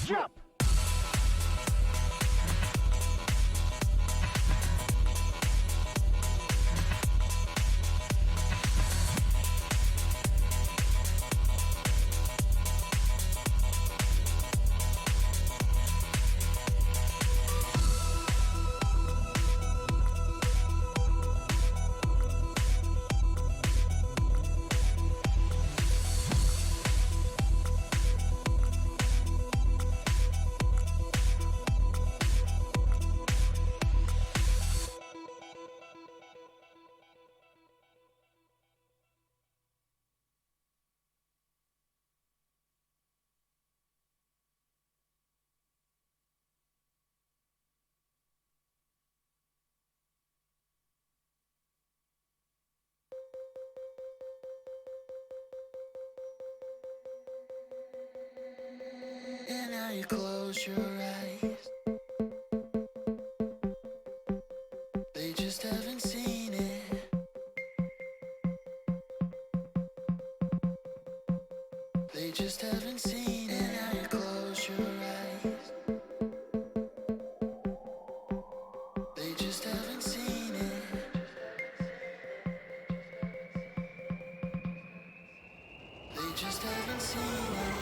Jump! And now you close your eyes. They just haven't seen it. They just haven't seen it. And now you close your eyes. They just haven't seen it. They just haven't seen it.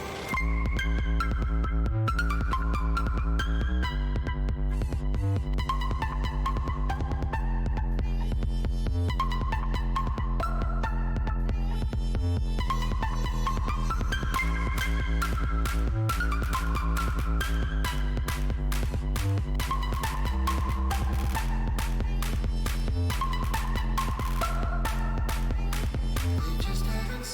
They just haven't seen it.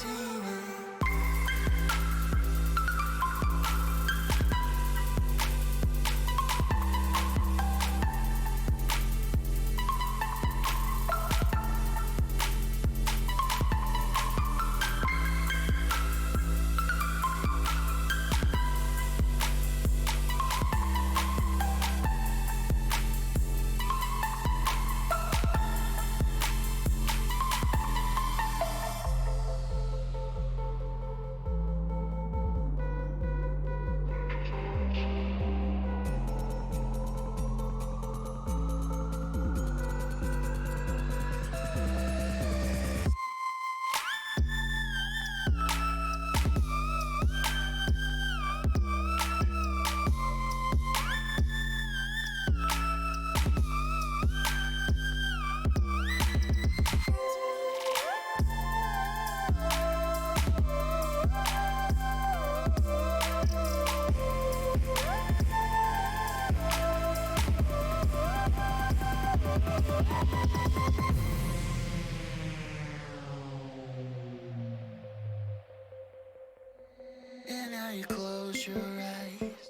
And now you close your eyes.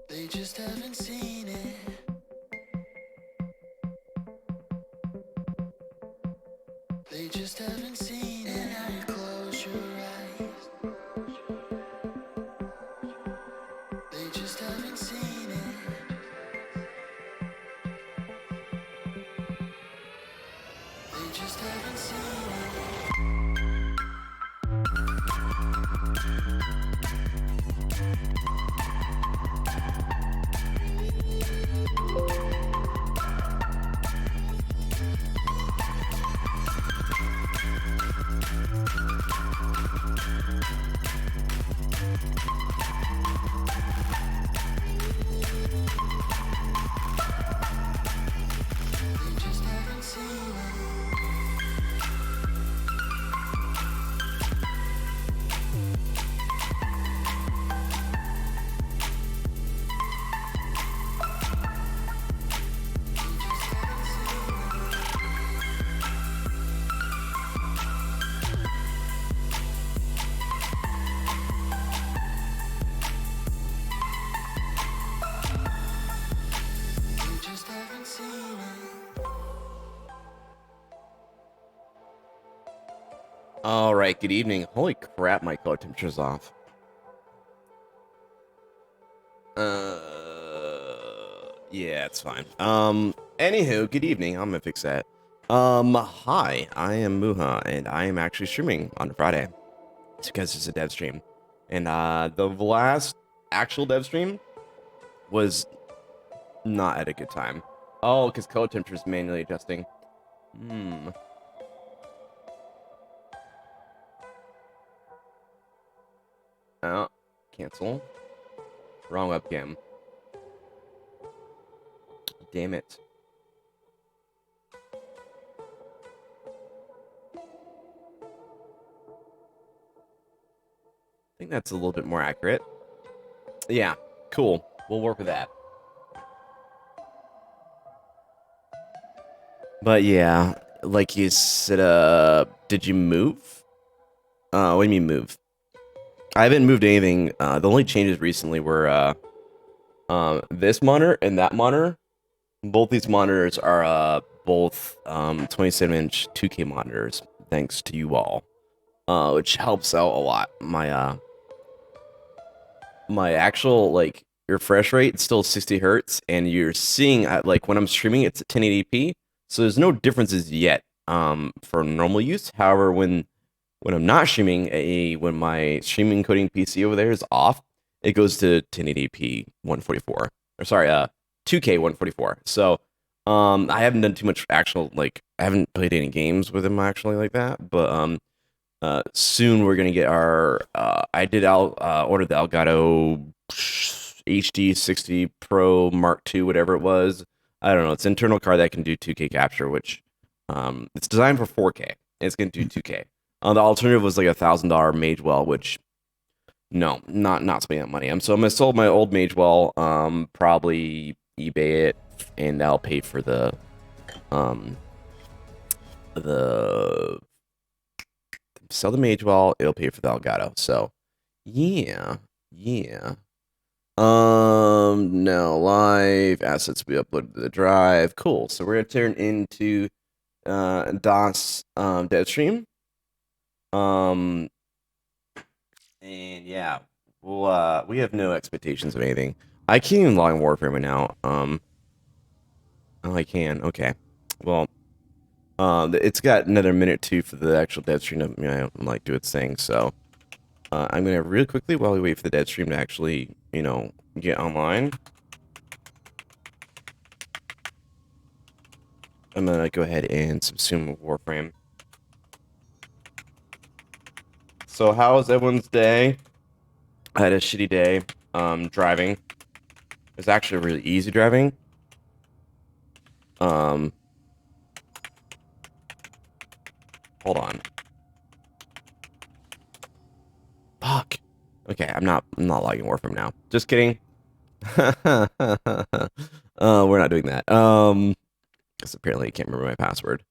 They just haven't seen it. They just haven't seen it. And now you close your eyes. They just haven't seen it. They just haven't seen it. They just haven't seen it. They just haven't seen it. They just haven't seen it. All right, good evening. Holy crap, my color temperature's off. Yeah, it's fine. Anywho, good evening. I'm gonna fix that. Hi, I am Mooha, and I am actually streaming on Friday. It's because it's a dev stream. And the last actual dev stream was not at a good time. Oh, because color temperature is manually adjusting. Oh, cancel. Wrong webcam. Damn it. I think that's a little bit more accurate. Yeah, cool. We'll work with that. But yeah, like you said, did you move? What do you mean move? I haven't moved anything. The only changes recently were this monitor and that monitor. Both these monitors are both 27-inch 2K monitors, thanks to you all, which helps out a lot. My actual like refresh rate is still 60 hertz, and you're seeing like when I'm streaming, it's at 1080p, so there's no differences yet for normal use. However, when I'm not streaming, when my streaming encoding PC over there is off, it goes to 1080p 144. Or sorry, 2K 144. So, I haven't done too much actual like I haven't played any games with him actually like that, but soon we're gonna get our. I did order the Elgato HD 60 Pro Mark II, whatever it was. I don't know. It's an internal card that can do 2K capture, which it's designed for 4K. It's gonna do 2K. The alternative was like $1,000 Magewell, which no, not spending that money. So I'm gonna sell my old Magewell, probably eBay it, and I'll pay for the sell the Magewell. It'll pay for the Elgato. So yeah. No live assets we uploaded to the drive. Cool. So we're gonna turn into DOS dev stream. And yeah, we have no expectations of anything. I can't even log in Warframe right now. Oh, I can. Okay. Well, it's got another minute too for the actual dead stream to like do its thing. So, I'm gonna real quickly while we wait for the dead stream to actually, get online. I'm gonna go ahead and subsume Warframe. So, how was everyone's day? I had a shitty day. Driving. It's actually really easy driving. Hold on. Fuck. Okay, I'm not logging Warframe now. Just kidding. We're not doing that. Because apparently I can't remember my password.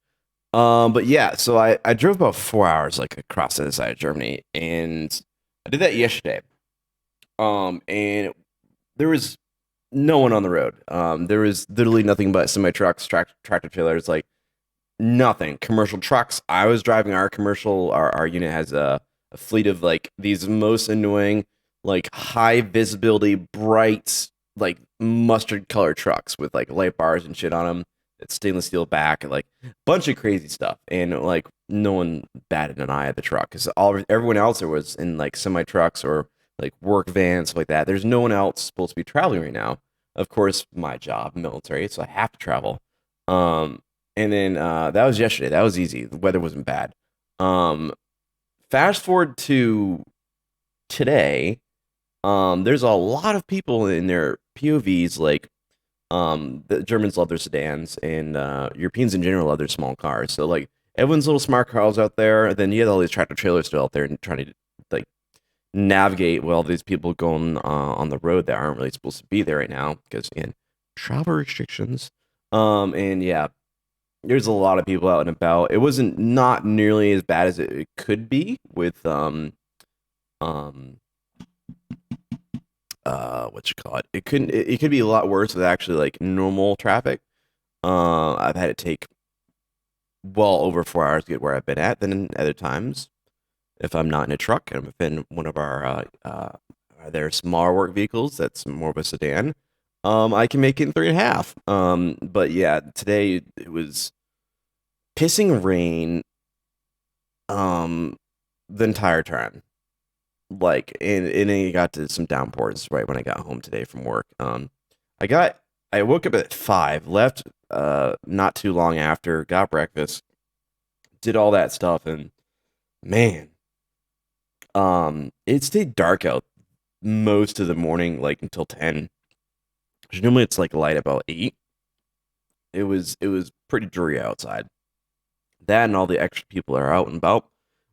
But yeah, so I drove about 4 hours like across the other side of Germany, and I did that yesterday. And there was no one on the road. There was literally nothing but semi trucks, tractor trailers, like nothing. Commercial trucks. I was driving our commercial. Our unit has a fleet of like these most annoying, like high visibility, bright, like mustard colored trucks with like light bars and shit on them. It's stainless steel back and like bunch of crazy stuff. And like no one batted an eye at the truck because everyone else there was in like semi trucks or like work vans, stuff like that. There's no one else supposed to be traveling right now. Of course, my job, military, so I have to travel. Um, and then that was yesterday. That was easy. The weather wasn't bad. Um, Fast forward to today. There's a lot of people in their POVs. Like, the Germans love their sedans, and Europeans in general love their small cars. So like everyone's little smart cars out there. Then you have all these tractor trailers still out there and trying to like navigate with all these people going on the road that aren't really supposed to be there right now because again, travel restrictions. And yeah, there's a lot of people out and about. It wasn't not nearly as bad as it could be with um what you call it. It could be a lot worse with actually like normal traffic. I've had it take well over 4 hours to get where I've been at than in other times. If I'm not in a truck and I'm within one of our their smaller work vehicles that's more of a sedan, I can make it in 3.5. But yeah, today it was pissing rain the entire time. like, and then it got to some downpours right when I got home today from work. I woke up at 5, left not too long after, got breakfast, did all that stuff, and man, it stayed dark out most of the morning, like until 10. Normally it's like light about 8. It was pretty dreary outside. That and all the extra people that are out and about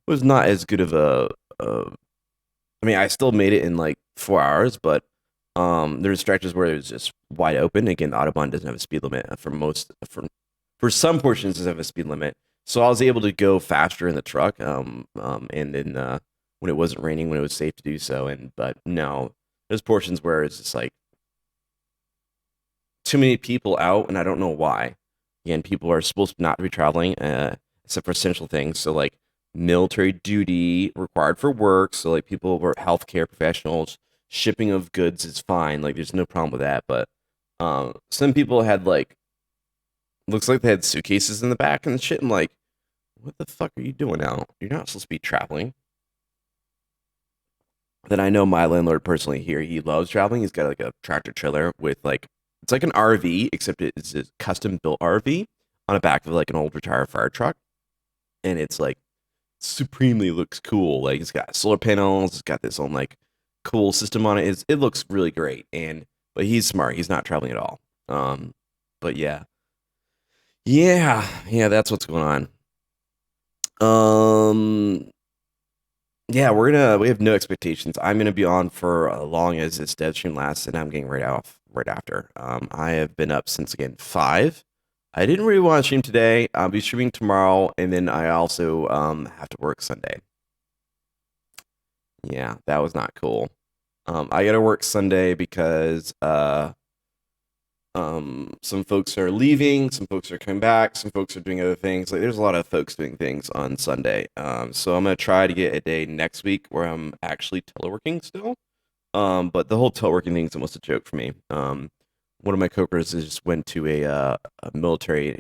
was not as good of a I mean, I still made it in like 4 hours, but there's stretches where it was just wide open. Again, the Autobahn doesn't have a speed limit for some portions. It doesn't have a speed limit, so I was able to go faster in the truck. And then when it wasn't raining, when it was safe to do so. But no, there's portions where it's just like too many people out, and I don't know why. Again, people are supposed to not be traveling, except for essential things. So like military duty required for work. So like people were healthcare professionals, shipping of goods is fine. Like there's no problem with that. But some people had like looks like they had suitcases in the back and shit. I'm like, what the fuck are you doing now? You're not supposed to be traveling. Then I know my landlord personally here. He loves traveling. He's got like a tractor trailer with like it's like an RV, except it's a custom built RV on the back of like an old retired fire truck, and it's like supremely looks cool. Like it's got solar panels. It's got this own like cool system on it. It looks really great. But he's smart. He's not traveling at all. But yeah, that's what's going on. Yeah, we have no expectations. I'm gonna be on for as long as this dev stream lasts, and I'm getting right off right after. I have been up since again 5. I didn't really want to stream today. I'll be streaming tomorrow, and then I also have to work Sunday. Yeah, that was not cool. I gotta work Sunday because some folks are leaving, some folks are coming back, some folks are doing other things. Like there's a lot of folks doing things on Sunday. So I'm gonna try to get a day next week where I'm actually teleworking still. But the whole teleworking thing is almost a joke for me. One of my coworkers just went to a military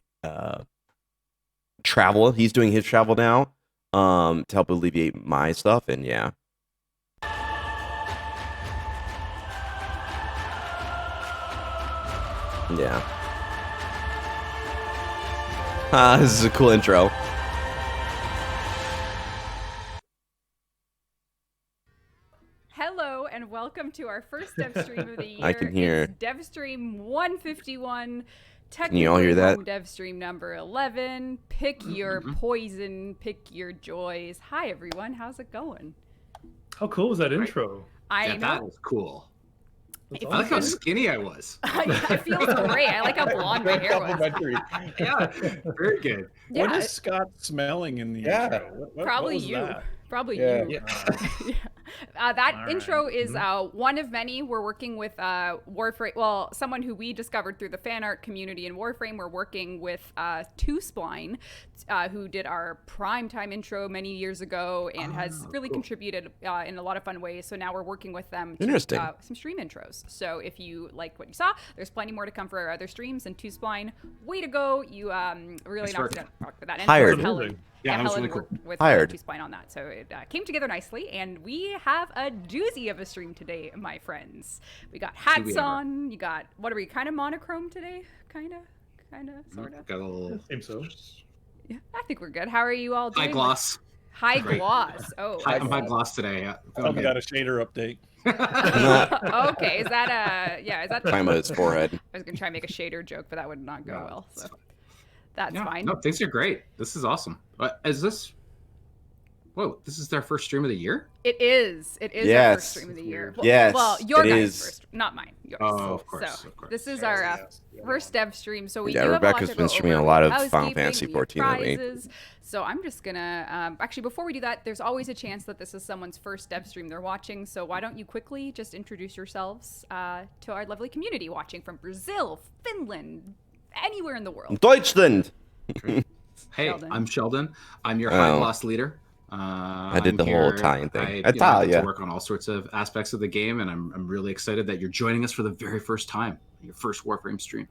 travel. He's doing his travel now to help alleviate my stuff, and yeah. Yeah. This is a cool intro. Hello and welcome to our first dev stream of the year. I can hear. It's dev stream 151. Can you all hear that? Dev stream number 11. Pick your poison, pick your joys. Hi everyone, how's it going? How cool was that intro? I know. That was cool. That's I like how awesome. skinny I was. I feel great. I like how blonde my hair was. Yeah, very good. Yeah, What is Scott smelling in the intro? What probably was you. that? Probably Yeah. you. Yeah. That All intro right. is one of many. We're working with Warframe. Well, someone who we discovered through the fan art community in Warframe. We're working with Two Spline, who did our primetime intro many years ago and has really contributed in a lot of fun ways. So now we're working with them to Interesting. some stream intros. So if you liked what you saw, there's plenty more to come for our other streams. And Two Spline, way to go! You really knocked it out for that. And Hired. Helen. Yeah, that was Helen really cool. worked with Hired. Two Spline on that, so it came together nicely, and we have a doozy of a stream today, my friends. We got hats we ever. on. You got what are we kind of monochrome today? Kind of, sort of. Got a little Seems so. Yeah, I think we're good. How are you all doing? high gloss. High Great. gloss. Oh, I'm high gloss today. Yeah, I've got a shader update. okay. Is that Is that? Talking about his forehead. I was gonna try and make a shader joke, but that would not go well. So that's Yeah, fine. no, things are great. This is awesome. Is this? Whoa, this is our first stream of the year? It is. It is our Yes. first stream of the year. Yes, Well, your it guys' is. first, not mine. Yours. Oh, of course, So of course. this is our first dev stream. So we Yeah, do have a lot Rebecca's to been go streaming over a lot with of Final housekeeping, Fantasy we have 14 lately. prizes. So I'm just gonna actually before we do that, there's always a chance that this is someone's first dev stream they're watching. So why don't you quickly just introduce yourselves to our lovely community watching from Brazil, Finland, anywhere in the world. Deutschland. Hey, Sheldon. I'm Sheldon. I'm your high Oh. gloss leader. I did I'm the whole here. Italian thing. I get Italia. to work on all sorts of aspects of the game, and I'm really excited that you're joining us for the very first time, your first Warframe stream.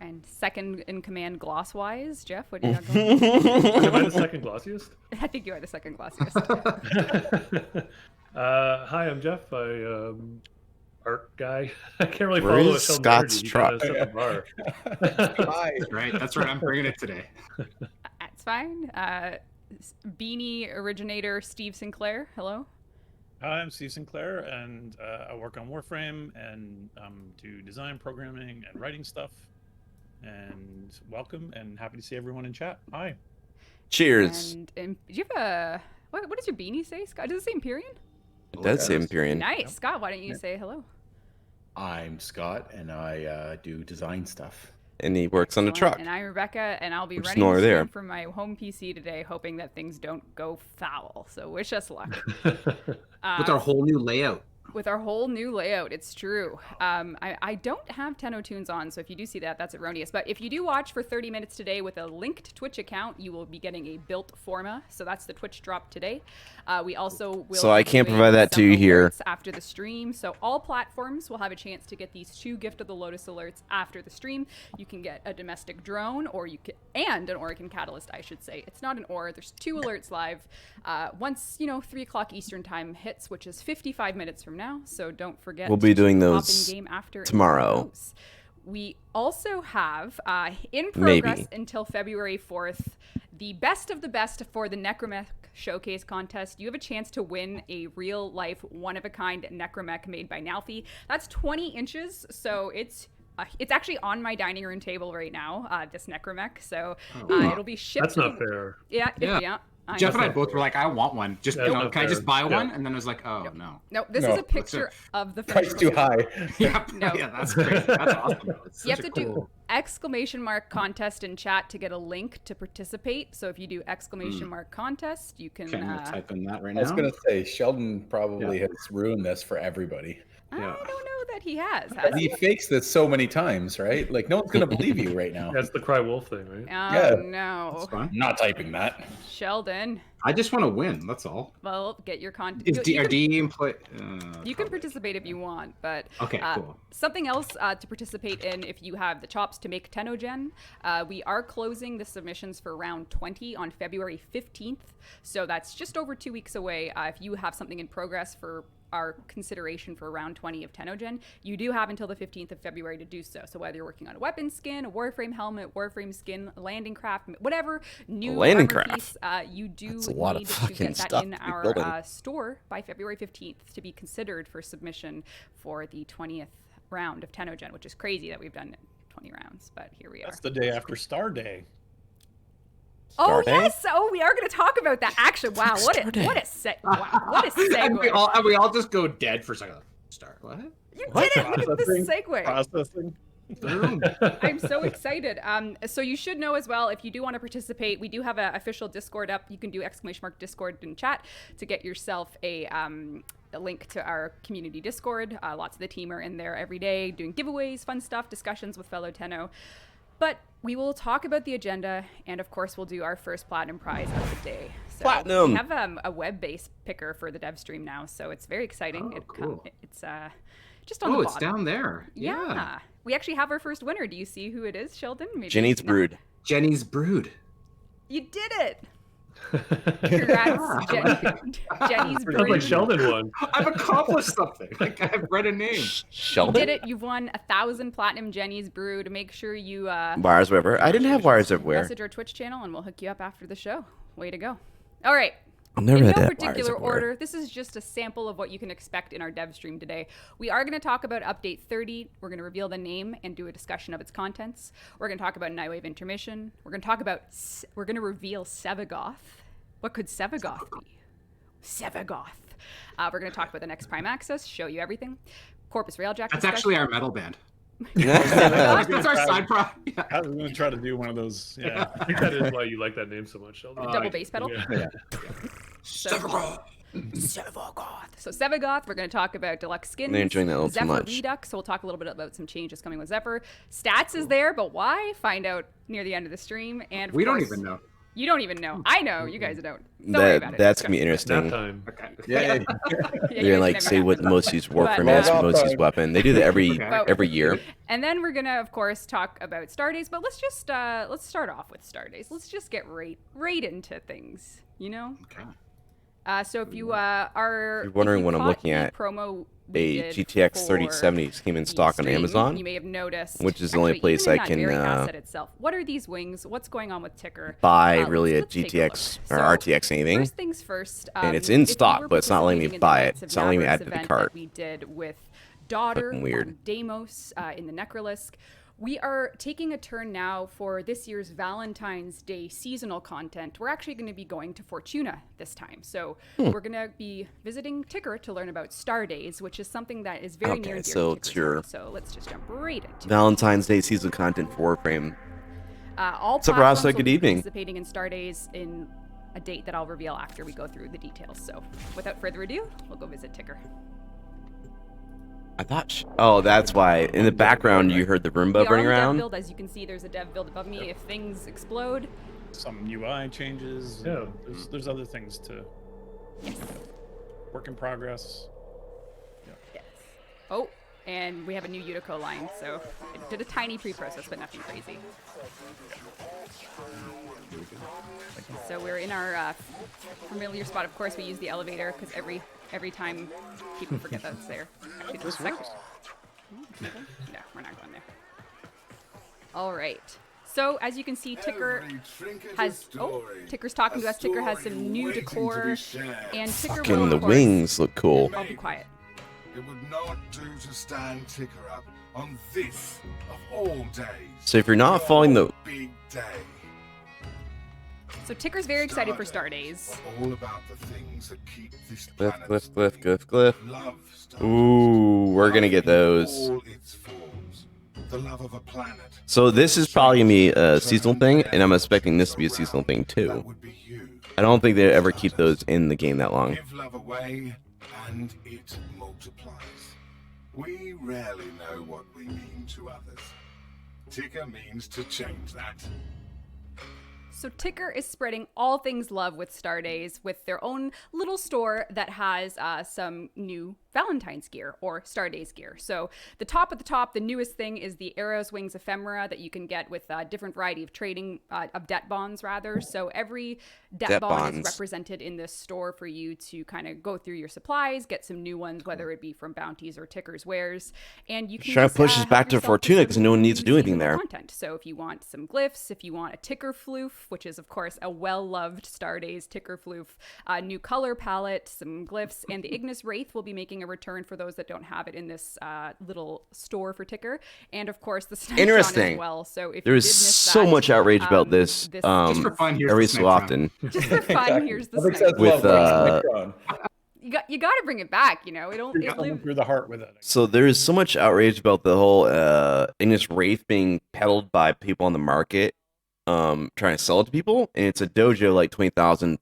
And second in command gloss wise, Jeff, what do you got going? Am I the second glossiest? I think you are the second glossiest. Hi, I'm Jeff. I art guy. I can't really Where follow is Sheldon Scott's Doherty. He truck? kinda set the bar. Hi. That's right. I'm bringing it today. That's fine. Beanie originator Steve Sinclair. Hello. Hi, I'm Steve Sinclair, and I work on Warframe and do design, programming, and writing stuff. And welcome, and happy to see everyone in chat. Hi. Cheers. And do you have a what does your beanie say, Scott? Does it say Empyrean? It does say Empyrean. Nice, Yep. Scott. Why don't you say hello? I'm Scott, and I do design stuff. And he works on the Excellent. truck. And I'm Rebecca, and I'll be Which is running nor the there. stream from my home PC today, hoping that things don't go foul. So wish us luck. With our whole new layout. With our whole new layout, it's true. I don't have Tenno Tunes on, so if you do see that, that's erroneous. But if you do watch for 30 minutes today with a linked Twitch account, you will be getting a built forma. So that's the Twitch drop today. We also will. So I be can't doing provide that to some you here. alerts after the stream. So all platforms will have a chance to get these 2 Gift of the Lotus alerts after the stream. You can get a domestic drone, or you can, and an Oregon Catalyst, I should say. It's not an or. There's 2 alerts live. Once 3 o'clock Eastern time hits, which is 55 minutes from now. So don't forget. We'll be doing to hop those in game after and tomorrow. those. We also have in Maybe. progress until February 4th the best of the best for the Necromech Showcase contest. You have a chance to win a real life one-of-a-kind Necromech made by Nalfi. That's 20 inches, so it's actually on my dining room table right now, this Necromech. So it'll be shipped. That's not fair. Yeah. Yeah. I Jeff know. and I both were like, I want one. Just That's not can I fair. just buy Yeah. one? And then I was like, oh no. No, this No. is a picture of the Price finished too product. high. Yeah, No. yeah, that's great. That's awesome. It's You have such to a do cool- exclamation mark contest in chat to get a link to participate. So if you do exclamation mark contest, you can. Okay, I'm gonna type in that right I was now. gonna say Sheldon probably has ruined this for everybody. I Yeah. don't know that he has. Has He he? fakes this so many times, right? Like no one's gonna believe you right now. That's the cry wolf thing, right? Oh Yeah. no, That's fine. I'm not typing that. Sheldon. I just want to win. That's all. Well, get your content. Is You can- DM play? You can participate if you want, but Okay, cool. something else to participate in if you have the chops to make Tennogen. We are closing the submissions for round 20 on February 15th, so that's just over 2 weeks away. If you have something in progress for our consideration for round 20 of Tennogen, you do have until the 15th of February to do so. So whether you're working on a weapon skin, a Warframe helmet, Warframe skin, landing craft, whatever new Landing armor craft? piece, you do That's a lot of need to fucking get that stuff in to be our building. store by February 15th to be considered for submission for the 20th round of Tennogen, which is crazy that we've done 20 rounds, but here we are. That's the day after Star Day. Oh Star Day? yes! Oh, we are going to talk about that. Actually, wow, what Star Day. a what a And we segue! all just go dead for a second. Start what? You did it! Look at this segue. Processing. I'm so excited. So you should know as well, if you do want to participate, we do have an official Discord up. You can do !Discord in chat to get yourself a link to our community Discord. Lots of the team are in there every day doing giveaways, fun stuff, discussions with fellow Tenno. But we will talk about the agenda, and of course, we'll do our first platinum prize of the day. So Platinum! We have a web-based picker for the dev stream now, so it's very exciting. Oh, cool. It's just on the Oh, it's bottom. down there. Yeah. We actually have our first winner. Do you see who it is, Sheldon? Maybe Jenny's no. Brood. Jenny's Brood. You did it! Congrats, Jenny's Sounds like Brood. Sheldon won. I've accomplished something. Like I've read a name. You Sheldon? did it. You've won 1,000 platinum Jenny's Brood. Make sure you Wires everywhere. I didn't have wires everywhere. message our Twitch channel, and we'll hook you up after the show. Way to go! All right. I've never In had no that wires particular everywhere. order, this is just a sample of what you can expect in our dev stream today. We are going to talk about Update 30. We're going to reveal the name and do a discussion of its contents. We're going to talk about Nightwave Intermission. We're going to talk about, we're going to reveal Sevagoth. What could Sevagoth be? Sevagoth. We're going to talk about the next Prime Access, show you everything. Corpus Railjack. That's actually our metal band. I That's our side project. Yeah. I was going to try to do one of those. Yeah. I think that is why you like that name so much, Sheldon. Double bass pedal. Yeah. Sevagoth. So Sevagoth, we're going to talk about deluxe skins. They're enjoying that a little too Zephyr much. Redux, so we'll talk a little bit about some changes coming with Zephyr. Stats is there, but why? Find out near the end of the stream. And of We don't course- even know. You don't even know. I know. You guys don't. Don't worry about it. That's gonna be Nap interesting. time. Okay. Yeah. Yeah, They're you gonna like guys say never what know. most used Warframe But- is, most used weapon. They do that every Okay. year. And then we're gonna, of course, talk about Stardays. But let's just let's start off with Stardays. Let's just get right into things. You know. Okay. So if you are You're wondering if you what I'm caught looking the at, promo we a did GTX for 3070 came in the stock on stream, Amazon, you may have noticed, which is the only actually, place even in I that can very asset itself. What are these wings? What's going on with Ticker? buy really a Let's take GTX look. or So, RTX anything. First things first. And it's in if you stock, were but it's not letting me participating in the buy it. Knights of It's not letting me Navarus add to the event cart. that we did with Daughter Fucking weird. on Deimos in the Necrolisk. We are taking a turn now for this year's Valentine's Day seasonal content. We're actually going to be going to Fortuna this time. So we're going to be visiting Ticker to learn about Star Days, which is something that is very near and dear so to it's Ticker's your heart. So let's just jump right into it. Valentine's Day season content for Warframe. All What's up, platforms Rasta? will Good be evening. participating in Star Days in a date that I'll reveal after we go through the details. So without further ado, we'll go visit Ticker. I thought. Oh, that's why. In the background, you heard the Roomba We are running on the dev around. build. As you can see, there's a dev build above me. If things explode, Some UI changes. Yeah. There's other things to yes. work in progress. Yes. Oh, and we have a new Utico line, so it did a tiny pre-process, but nothing crazy. So we're in our familiar spot. Of course, we use the elevator because every time people forget that it's there. Actually, This there's a works. No, we're not going there. All right. So as you can see, Ticker has. Oh, Ticker's talking to us. Ticker has some new decor, and Ticker will, Fucking the of course, wings look cool. I'll be quiet. It would not do to stand Ticker up on this of all days. So if you're not Your following the big day. So Ticker's very excited for Star Days. All about the things that keep this glyph, planet glyph. love Star Ooh, we're gonna get those. all its forms. The love of a planet. So this is probably gonna be a seasonal thing, and I'm expecting this to be a seasonal thing That too. would be you. I don't think they ever keep those in the game that long. Give love away, and it multiplies. We rarely know what we mean to others. Ticker means to change that. So Ticker is spreading all things love with Star Days with their own little store that has some new Valentine's gear or Star Days gear. So the top of the top, the newest thing is the Arrows Wings ephemera that you can get with a different variety of trading, of debt bonds rather. So every debt bond is represented in this store for you to kind of go through your supplies, get some new ones, whether it be from bounties or Ticker's wares. And you can Try to just, push us help back to yourself Fortuna with because some no one needs to do anything seasonal there. content. So if you want some glyphs, if you want a Ticker floof, which is of course a well-loved Star Days Ticker floof, new color palette, some glyphs, and the Ignis Wraith will be making a return for those that don't have it in this little store for Ticker, and of course the Snipetron Interesting. as well. So if There's you did miss so that, much outrage about this. Just for fun, here's every the so Snipetron. often. just for fun, here's the Nothing snipe. says With, love like Snipetron. You got to bring it back, you know. It Coming lives. through the heart with it. So there's so much outrage about the whole Ignis Wraith being peddled by people on the market, trying to sell it to people, and it's a dojo like 20,000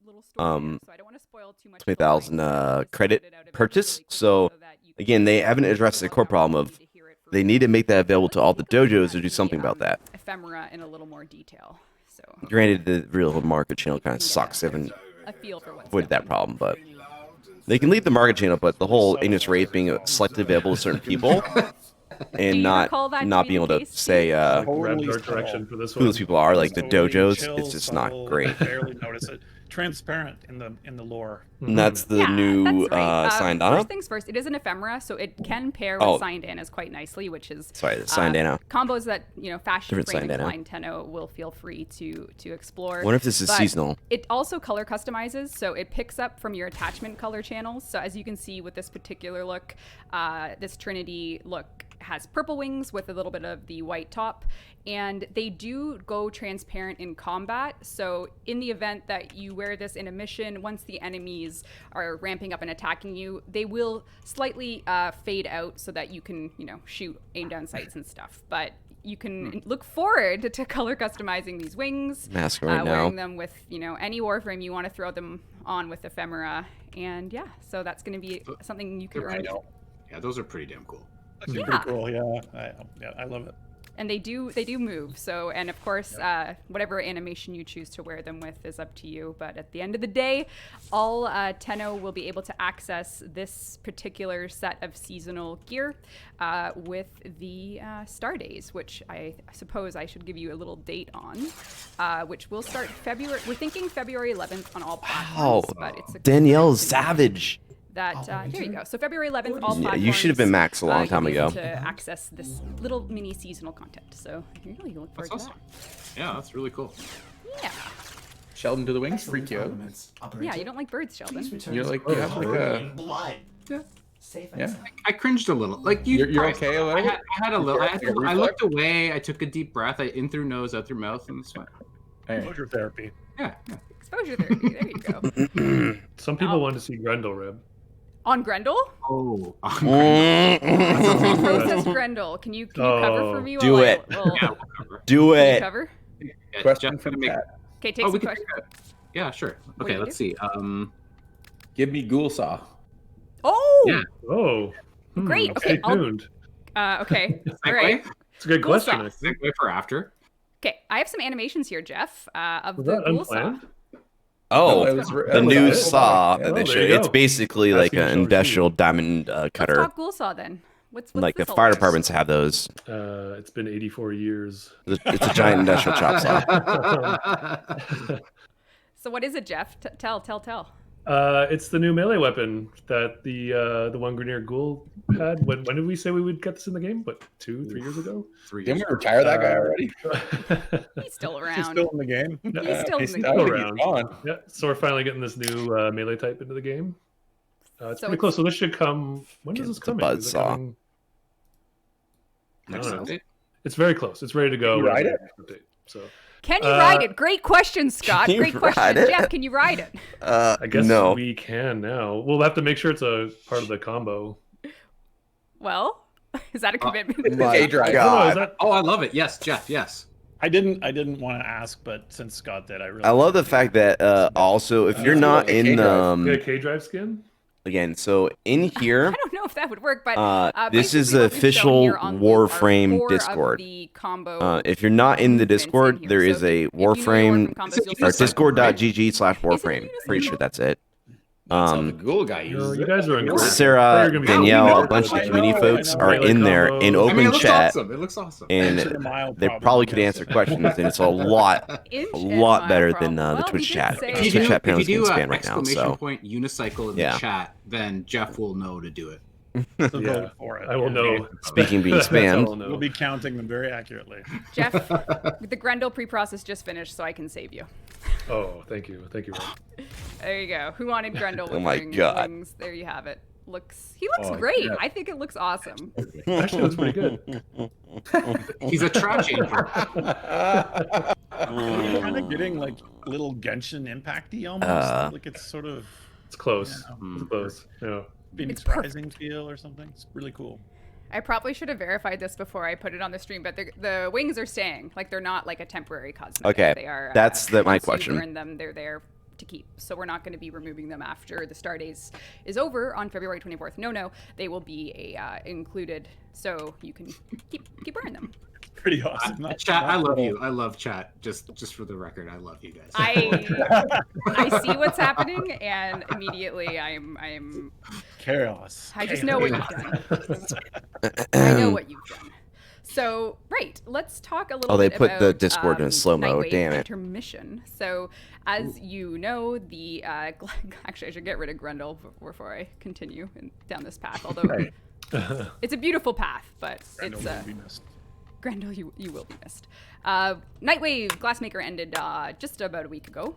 Little story there, so I don't want to spoil too much of the 20,000 line, so just credit get it out of it purchase. really quickly So that you can again, they see haven't it. addressed the core problem of Need to hear it for they need to make that available to all the Let's take a look dojos at to do the, something about that. Ephemera in a little more detail. So Granted, the real market channel kind of Yeah. sucks. They haven't a feel for what's avoided that going problem, but they can leave the market channel. But the whole Ignis Wraith being selectively available to certain people Do and you not recall that not to being be able the to case, say Red Totally art subtle. direction for this who one. those people are, like the Totally dojos. chill, It's just not subtle, great. Barely notice it. Transparent in the lore. And that's the Yeah, new that's right. Sindana. First things first, it is an ephemera, so it can pair Oh. with Sindanas quite nicely, which is Sorry, the Sindana. combos that Fashion Different Frame and Sindana. Klein Tenno will feel free to explore. Wonder if this is But seasonal. It also color customizes, so it picks up from your attachment color channels. So as you can see with this particular look, this Trinity look has purple wings with a little bit of the white top, and they do go transparent in combat. So in the event that you wear this in a mission, once the enemies are ramping up and attacking you, they will slightly fade out so that you can, shoot aim down sights and stuff. But you can look forward to color customizing these wings, Masking right now. wearing them with, any Warframe you want to throw them on with ephemera. And yeah, so that's going to be something you can They're earn. pretty- Yeah, those are pretty damn cool. Actually Yeah. pretty cool. Yeah, I love it. And they do move. So, and of course, whatever animation you choose to wear them with is up to you. But at the end of the day, all Tenno will be able to access this particular set of seasonal gear with the star days, which I suppose I should give you a little date on, which will start February. We're thinking February 11th on all platforms, but it's a Danielle's savage. that here you go. So February 11th, all platforms. You should have been Max a long time you'll be ago. able to access this little mini seasonal content. So here you go. You look forward That's to awesome. Yeah, that's really cool. that. Yeah. Sheldon, do the wings freak you out? Yeah, you don't like birds, Sheldon. You're like, you have like a. blood. Yeah. Safe and Yeah. sound. I cringed a little. Like you. You're probably okay a saw. little? I had a little. I Reflex? looked away. I took a deep breath. I in through nose, out through mouth, and it's fine. Hey. Exposure therapy. Yeah. Exposure therapy. There you go. Some people Oh. want to see Grendel Rib. On Grendel? Oh. Processed Grendel. Can you cover for me? Do while it. I, well, Yeah, we'll cover. Do can you it. cover? Yeah, Question Jeff, from gonna make- chat. Okay, take Oh, we some can questions. take that. Yeah, sure. What do Okay, you let's do? see. Give me ghoul saw. Oh! Yeah. Oh. Great, okay, Stay I'll- tuned. Okay. All right. Segue? It's a good Cool question. stuff. I think. Segue for after. Okay, I have some animations here, Jeff, of Was the that ghoul saw. unplanned? Oh, that was- the that was new it. saw. Oh, edition. there you It's go. basically like Asking an shall industrial diamond Let's cutter. talk ghoul saw then. What's Like the this all fire about? departments have those. It's been 84 years. It's a giant industrial chop saw. So what is it, Jeff? Tell. It's the new melee weapon that the one Grenier Ghoul had. When did we say we would get this in the game? What, 2-3 years ago? 3 Didn't years. we retire that guy already? He's still He's around. still in the game. He's still in the I game. think around. he's gone. Yeah, so we're finally getting this new melee type into the game. It's So pretty close. So this should come. When does this It's a come? buzzsaw. Next I don't know. update. It's very close. It's ready to go. You ride whenever it? the next update. So Can you ride it? Great question, Scott. Can you Great question. ride it? Jeff, can you ride it? I guess no. we can now. We'll have to make sure it's a part of the combo. Well, is that a commitment? My Hey, drive. I don't know, is God. that- Oh, I love it. Yes, Jeff. Yes. I didn't want to ask, but since Scott did, I really. I love the fact that also if you're feel not like a in K-drive. Get a K-drive skin? again, so in here I don't know if that would work, but this is basically the what we've shown official here on loop are Warframe 4 of Discord. the combo If you're not in the movements Discord, here. there So is if a you know your Warframe combos, Is it you'll unicycle, see- discord.gg/Warframe. Pretty sure that's it. That's how the ghoul guy No, uses you it. guys are incredible. Sarah, You're gonna be Danielle, so a bunch of good. community I know, folks I know. are Melee in there combos. in I I open mean, it looks chat, awesome. It looks awesome. and Inch and a mile they problem, probably could yes. answer questions, and it's a lot Inch a and lot mile better problem. than the Well, Twitch we did chat. say- If Twitch you do, chat if panel's you being do spammed an right now, exclamation so point unicycle in Yeah. the chat, then Jeff will know to do it. So Yeah, vote for it. I will know. speaking being That's all I'll spammed. know. We'll be counting them very accurately. Jeff, the Grendel pre-process just finished, so I can save you. Oh, thank you, Rob. There you go. Who wanted Grendel with Oh my God. wings? There you have it. He looks Oh, great. yeah. I think it looks awesome. Actually, it looks pretty good. He's a trash angel. You're kind of getting like little Genshin impacty almost. Like it's sort of It's close. Hmm. It's close. Yeah. Phoenix It's perfect. Rising feel or something. It's really cool. I probably should have verified this before I put it on the stream, but the wings are staying. Like they're not like a temporary cosmetic. Okay, They are. that's my once question. You've earned them, they're there to keep. So we're not going to be removing them after the Star Days is over on February 24th. No, they will be included, so you can keep wearing them. Pretty awesome. Not- Chat, I not love cool. you. I love chat. Just for the record, I love you guys. I see what's happening, and immediately I'm Chaos. I just know what you've done. I know what you've done. So, right, let's talk a little Oh, they bit put the about, Discord in slow-mo, Nightwave damn it. Intermission. So, as you know, the actually I should get rid of Grendel before I continue down this path. Although it's a beautiful path, but Grendel it's will be missed. Grendel, you will be missed. Nightwave Glassmaker ended just about a week ago,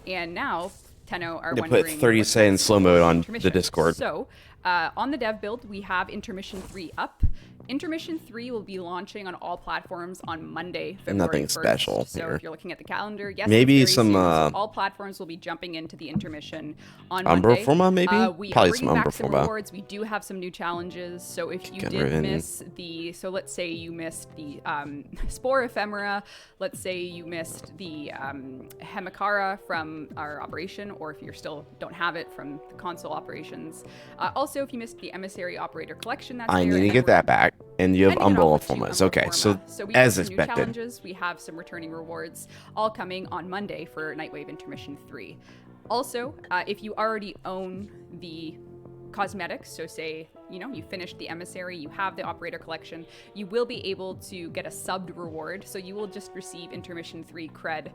and now Tenno are They wondering. put 30 what's seconds next slow-mo for on the Intermission. Discord. So, on the dev build, we have Intermission 3 up. Intermission 3 will be launching on all platforms on Monday, February Nothing 1st. special So here. if you're looking at the calendar, yes, Maybe it's very some, soon. So all platforms will be jumping into the Intermission on Umbra Monday. Forma, maybe? We Probably are some bringing Umbra back some Forma. rewards. We do have some new challenges. So if you Get did Riven. miss so let's say you missed the Spore Ephemera, let's say you missed the Hemikara from our operation, or if you still don't have it from the console operations. Also, if you missed the Emissary Operator Collection, that's I there, need to and then get we're that back. And you have Ending it umbrella off with 2 formas. Okay, umbrella so forma. We as have some new expected. challenges. We have some returning rewards, all coming on Monday for Nightwave Intermission 3. Also, if you already own the cosmetics, so say, you finished the emissary, you have the operator collection, you will be able to get a subbed reward, so you will just receive Intermission 3 cred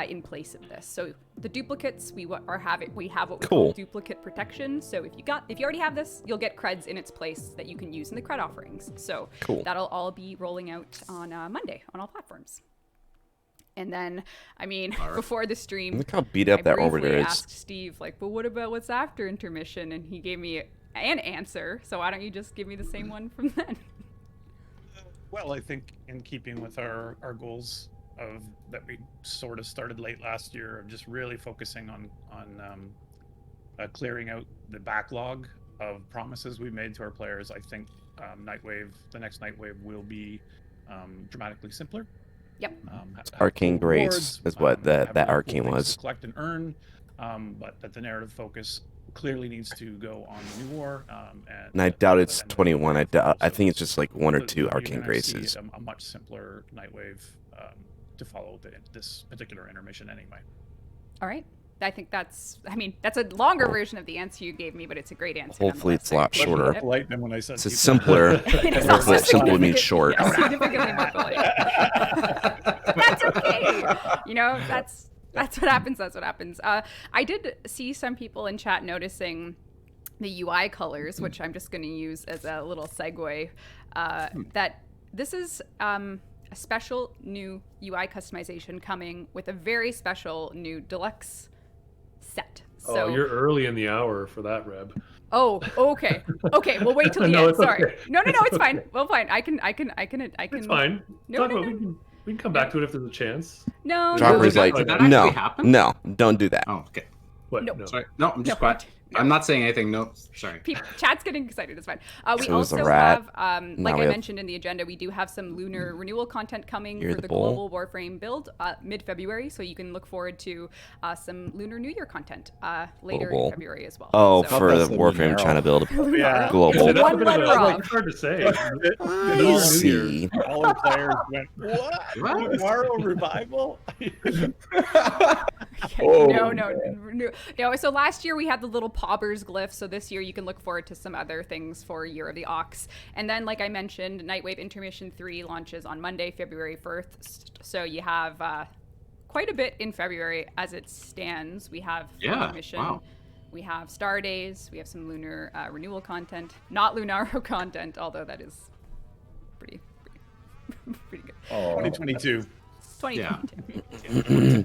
in place of this. So the duplicates, we have what we call duplicate protection, so if you already have this, you'll get creds in its place that you can use in the cred offerings. So that'll all be rolling out on Monday on all platforms. And then, before the stream, Look how beat up that orbiter is. I asked Steve, but what about what's after intermission? And he gave me an answer. So why don't you just give me the same one from then? Well, I think in keeping with our goals that we sort of started late last year of just really focusing on clearing out the backlog of promises we made to our players, I think the next Nightwave will be dramatically simpler. Yep. Arcane Grace is what that Arcane was. Collect and earn, but that the narrative focus clearly needs to go on New War. And I doubt it's 21. I think it's just like 1 or 2 Arcane Graces. A much simpler Nightwave to follow this particular intermission anyway. All right. I think that's a longer version of the answer you gave me, but it's a great answer. Hopefully it's a lot shorter. More polite than when I said it's simpler. Hopefully simple means short. Yeah, significantly more polite. That's okay. That's what happens. That's what happens. I did see some people in chat noticing the UI colors, which I'm just going to use as a little segue. That this is a special new UI customization coming with a very special new deluxe set. So, you're early in the hour for that, Reb. Oh, okay. Okay, we'll wait till the No, end. it's Sorry. okay. No, it's fine. Well, fine. I can. It's fine. No. We can come back to it if there's a chance. No. Dropper's like, Did that actually no, happen? no, don't do that. Oh, okay. What? No. No. Sorry. No, I'm just No. quiet. No. I'm not saying anything. No, sorry. Chat's getting excited. It's fine. We So is the also rat. have, Now like we I have- mentioned in the agenda, we do have some lunar renewal content coming You're for the the bull. global Warframe build mid-February. So you can look forward to some Lunar New Year content later Bull. in February as well. Oh, So- for the That's the Warframe Lunaro. China build. Yeah. Global. That's a One bit of a- letter off. It's hard to say. I see. All the players went, what? What? Tomorrow revival? No. So last year we had the little Paubers glyph. So this year you can look forward to some other things for Year of the Ox. And then, like I mentioned, Nightwave Intermission 3 launches on Monday, February 1st. So you have quite a bit in February as it stands. We have Intermission. Wow. We have Star Days. We have some lunar renewal content. Not Lunaro content, although that is pretty good. Oh, 2022. 2022.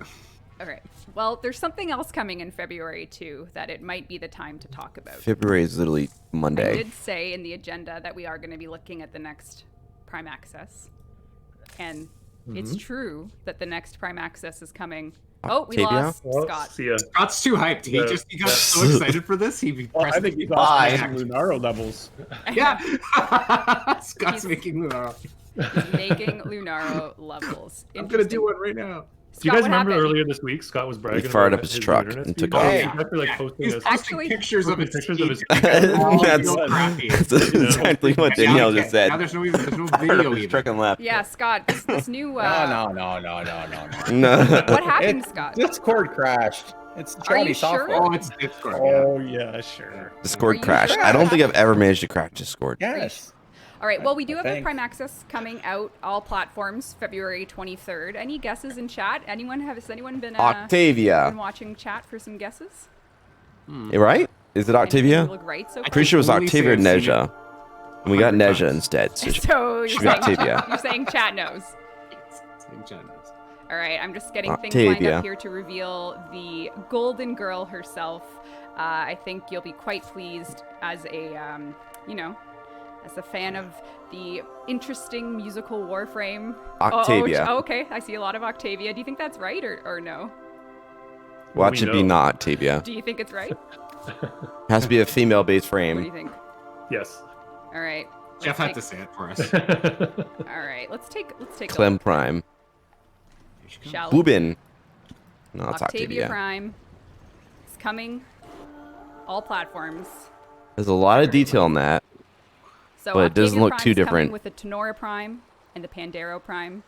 Okay. Well, there's something else coming in February too that it might be the time to talk about. February is literally I Monday. did say in the agenda that we are going to be looking at the next Prime Access. And it's true that the next Prime Access is coming. Oh, we Octavia? lost Well, Scott. see ya. Scott's too hyped. He got so excited for this. He Well, I pressed think he's buy. off some Lunaro levels. Yeah. Scott's making Lunaro. He's making Lunaro levels. I'm gonna do one right now. Do you Scott, guys what remember happened? earlier this week Scott was bragging fired about up his truck internet and speed? took off. He's actually like posting He's us Actually- pictures of his pictures of his That's crappy. that's exactly what Danielle just said. Now there's no video Fired up his even. truck and left. Yeah, Scott, this new... no. No. What happened, It- Scott? Discord crashed. It's Are you chatty sure? software. Oh, it's Discord. Oh, yeah, sure. Discord Are you crashed. sure? I don't think I've ever managed to crash Discord. Yes. All right, well, we do have the think. Prime Access coming out all platforms February 23rd. Any guesses in chat? Has anyone been Octavia. watching chat for some guesses? Right? Is it Anyone Octavia? look right so far? Pretty sure it was Only Octavia or say I've seen Neja. And we got 100 Neja times. instead. So So should you're be saying, Octavia. you're saying chat knows. Same channels. All right, I'm just getting things lined Octavia. up here to reveal the Golden Girl herself. I think you'll be quite pleased as a, as a fan of the interesting musical Warframe. Octavia. Oh, okay. I see a lot of Octavia. Do you think that's right or no? Watch We it be know. not Octavia. Do you think it's right? Has to be a female-based What do you frame. think? Yes. All right. Jeff had to Let's say it for us. take- All right. Let's take a Clem look. Prime. Shall we? Boobin. No, it's Octavia Octavia. Prime. It's coming. All platforms. There's a lot of detail in that. So But it doesn't Octavia look Prime's too coming different. with the Tenora Prime and the Pandero Prime.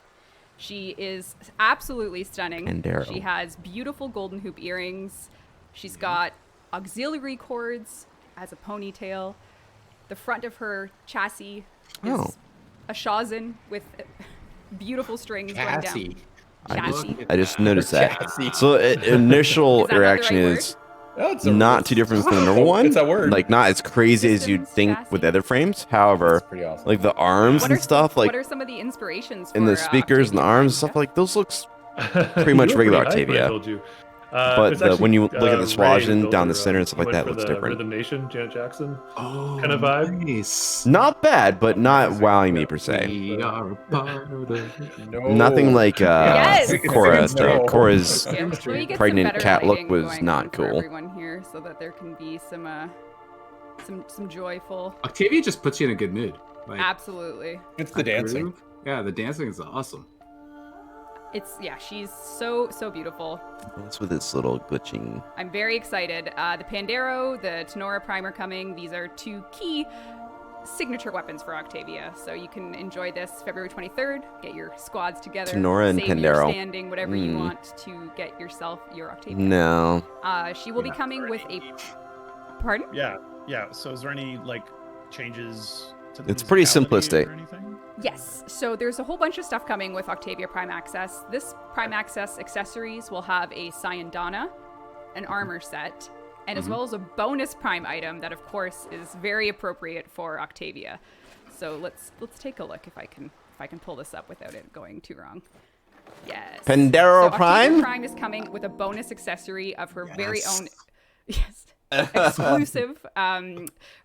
She is absolutely stunning. Pandero. She has beautiful golden hoop earrings. She's got auxiliary cords as a ponytail. The front of her chassis is Oh. a Shazin with beautiful strings going down. Chassis. Chassis. I just noticed that. Chassis. So initial Is that not the reaction right is Oh, it's not too different from the normal one. It's a word. Like not as crazy as you'd Systems, think chassis. with other frames. However, That's pretty awesome. like the arms What and are stuff, like what are some of the inspirations and for, the speakers and the Octavia arms and Prime, stuff, like those looks Pretty much regular Octavia. I told you. But It's when you look at the Ray Swajin built down the her, center and stuff like went that, for looks the different. Rhythm Nation, Janet Jackson. Oh, Kind of vibe. Nice. Not bad, but not wowing me per se. We are a part of it. No. Nothing like Yes! Cora's though. No. Cora's Yeah, let me get some pregnant better cat look lighting was going not on for cool. everyone here, so that there can be some joyful. Octavia just puts you in a good mood. Like, Absolutely, It's the dancing. groove. Yeah, the dancing is awesome. she's so beautiful. What's with this little glitching? I'm very excited. The Pandero, the Tenora Prime are coming. These are two key signature weapons for Octavia, so you can enjoy this February 23rd. Get your squads together. Tenora and save your Pandero. standing, whatever you want to get yourself your Octavia. No. She will be coming with a. Pardon? Yeah. So is there any like changes to the It's pretty musicality simplistic. or anything? Yes. So there's a whole bunch of stuff coming with Octavia Prime Access. This Prime Access accessories will have a Sayandana, an armor set, and as well as a bonus Prime item that, of course, is very appropriate for Octavia. So let's take a look if I can pull this up without it going too wrong. Yes. Pandero so Prime? Octavia Prime is coming with a bonus accessory of her very own, exclusive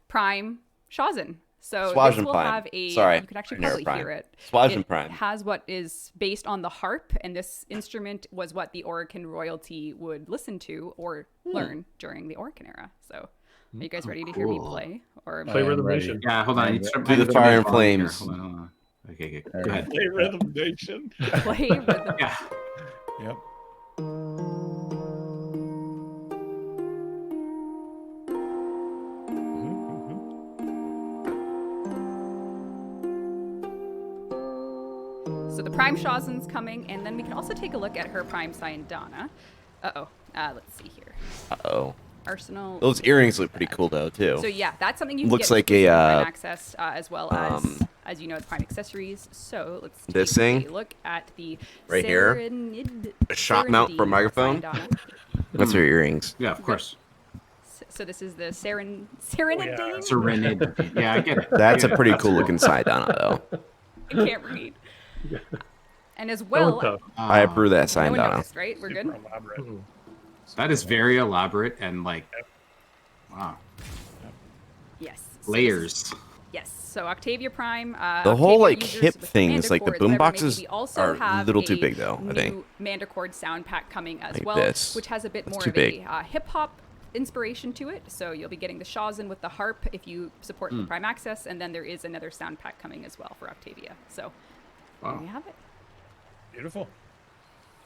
Prime Shazin. So Swajin this will Prime. have a. Sorry, You can actually Pandero probably Prime. hear it. Swajin It Prime. has what is based on the harp, and this instrument was what the Orokin royalty would listen to or learn during the Orokin era. So, are you guys ready to hear me Cool. play? Or Play am Rhythm ready. Nation. Yeah, hold on. I Do need to start- the I need to Fire turn and my volume here. Flames. Hold on. Okay, go Alright. ahead. Play Rhythm Nation. play rhythm? Yeah. Yep. So the Prime Shazin's coming, and then we can also take a look at her Prime Sayandana. Let's see here. Uh-oh. Arsenal. Those earrings look pretty cool though too. So yeah, that's something you can Looks get like with a, Prime Access, as well as you know, the Prime accessories. So let's take This thing? a look at the Right here? A shot mount for a Serenity microphone? Sayandana. That's her earrings. Yeah, of course. So this is the Serenity. Serenity. Yeah, I get it. That's a pretty cool looking Sayandana though. I can't read. And as That well, was tough. I approve that no one Sayandana. noticed, right? We're good. Super elaborate. That is very elaborate and like, wow, Yes. So this- layers. Yes. So Octavia Prime. The whole, Octavia like, users hip with things, like the Mandracords, boom whatever it may be. boxes We also are have a little too a big, though, I think. new Mandracord sound pack coming as Like well, this. which has a bit That's more too of big. a hip hop inspiration to it. So you'll be getting the Shazin with the harp if you support the Prime Access, and then there is another sound pack coming as well for Octavia. So there Wow. you have it. Beautiful.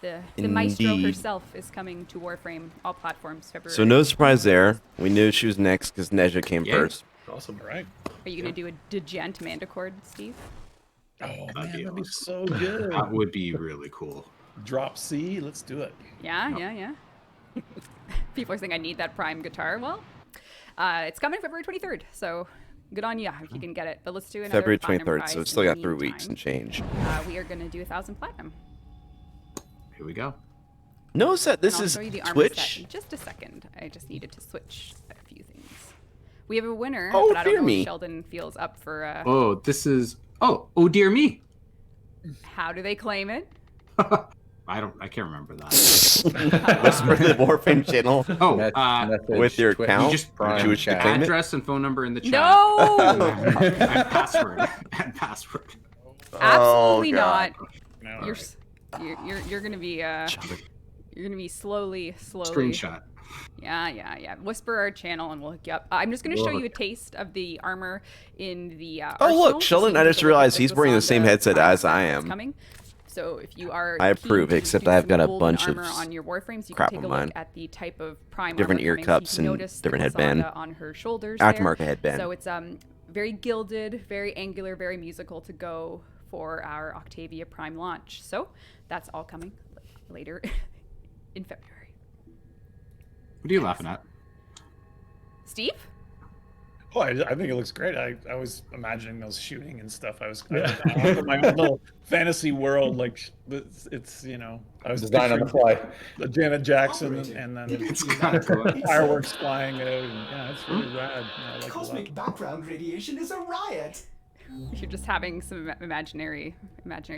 The maestro Indeed. herself is coming to Warframe, all platforms, February. So no surprise there. We knew she was next because Neja came Yeah. first. Awesome. All right. Are you going to do a Degent Mandracord, Steve? Oh That'd man, be that'd be awesome. so good. That would be really cool. Drop C. Let's do it. Yeah. People are saying I need that Prime guitar. Well, it's coming February 23rd, so good on you if you can get it. But let's do another February platinum 23rd, prize so it's in still the got 3 weeks and meantime. change. We are going to do 1,000 platinum. Here we go. Notice that this And I'll is show you the armor Twitch. set in just a second. I just needed to switch a few things. We have a winner, Oh, but I don't dear know me. if Sheldon feels up for. Oh, this is. Oh dear me. How do they claim it? I can't remember that. This for the Warframe channel Oh, with your Twitch. account. just Prime Jewish chat. claim it? address and phone number in the chat. No, And password. And password. absolutely Oh, God. not. No, You're, all s- you're gonna be you're gonna be slowly. Screenshot. Yeah. Whisper our channel and we'll hook you up. I'm just gonna show you a taste of the armor in the. Oh, Arsenal, look, so Sheldon, you I can just take a look realized at he's wearing the same Gusanda headset Prime as I set that's am. coming. So if you are I keen approve, to except do I've some got a golden bunch of armor on your warframes, you crap can take on a look mine. at the type of prime Different armor ear coming. So cups you can and notice the different headband. Gusanda on her shoulders Aftermarket there. headband. So it's very gilded, very angular, very musical to go for our Octavia Prime launch. So that's all coming later in February. What are you laughing at? Steve? Oh, I think it looks great. I was imagining those shooting and stuff. I was in my own little fantasy world. Like it's I was Design on the picturing fly. the Janet Jackson Operator, and then It's kind of cool. fireworks flying out. And, yeah, it's really rad. Yeah, I like it a lot. Cosmic background radiation is a riot. You're just having some imaginary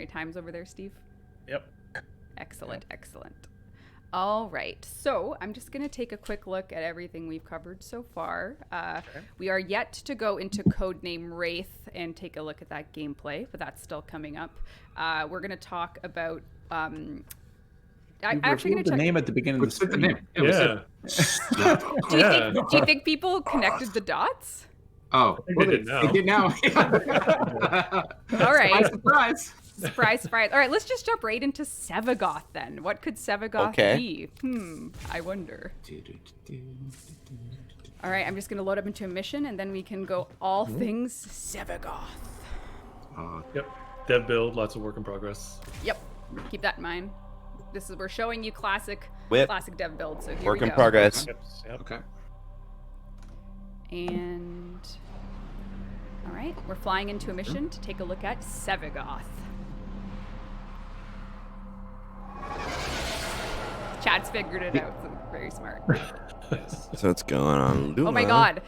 times over there, Steve. Yep. Excellent, excellent. All right, so I'm just going to take a quick look at everything we've covered so far. We are yet to go into Codename Wraith and take a look at that gameplay, but that's still coming up. We're going to talk about... I'm actually going to the check... name at the beginning of the What's the screen. name? Yeah, we Yeah. said- Do you think people connected the dots? Oh, think they did now. They did now. All right. Surprise. Surprise, surprise. All right, let's just jump right into Sevagoth then. What could Sevagoth Okay. be? I wonder. All right, I'm just going to load up into a mission, and then we can go all things Sevagoth. Yep. Dev build, lots of work in progress. Yep, keep that in mind. We're showing you classic dev build, so here Work we in go. progress. Yep. Okay. And all right, we're flying into a mission to take a look at Sevagoth. Chad's figured it out. So very smart. So what's going on, Luma? Oh my god.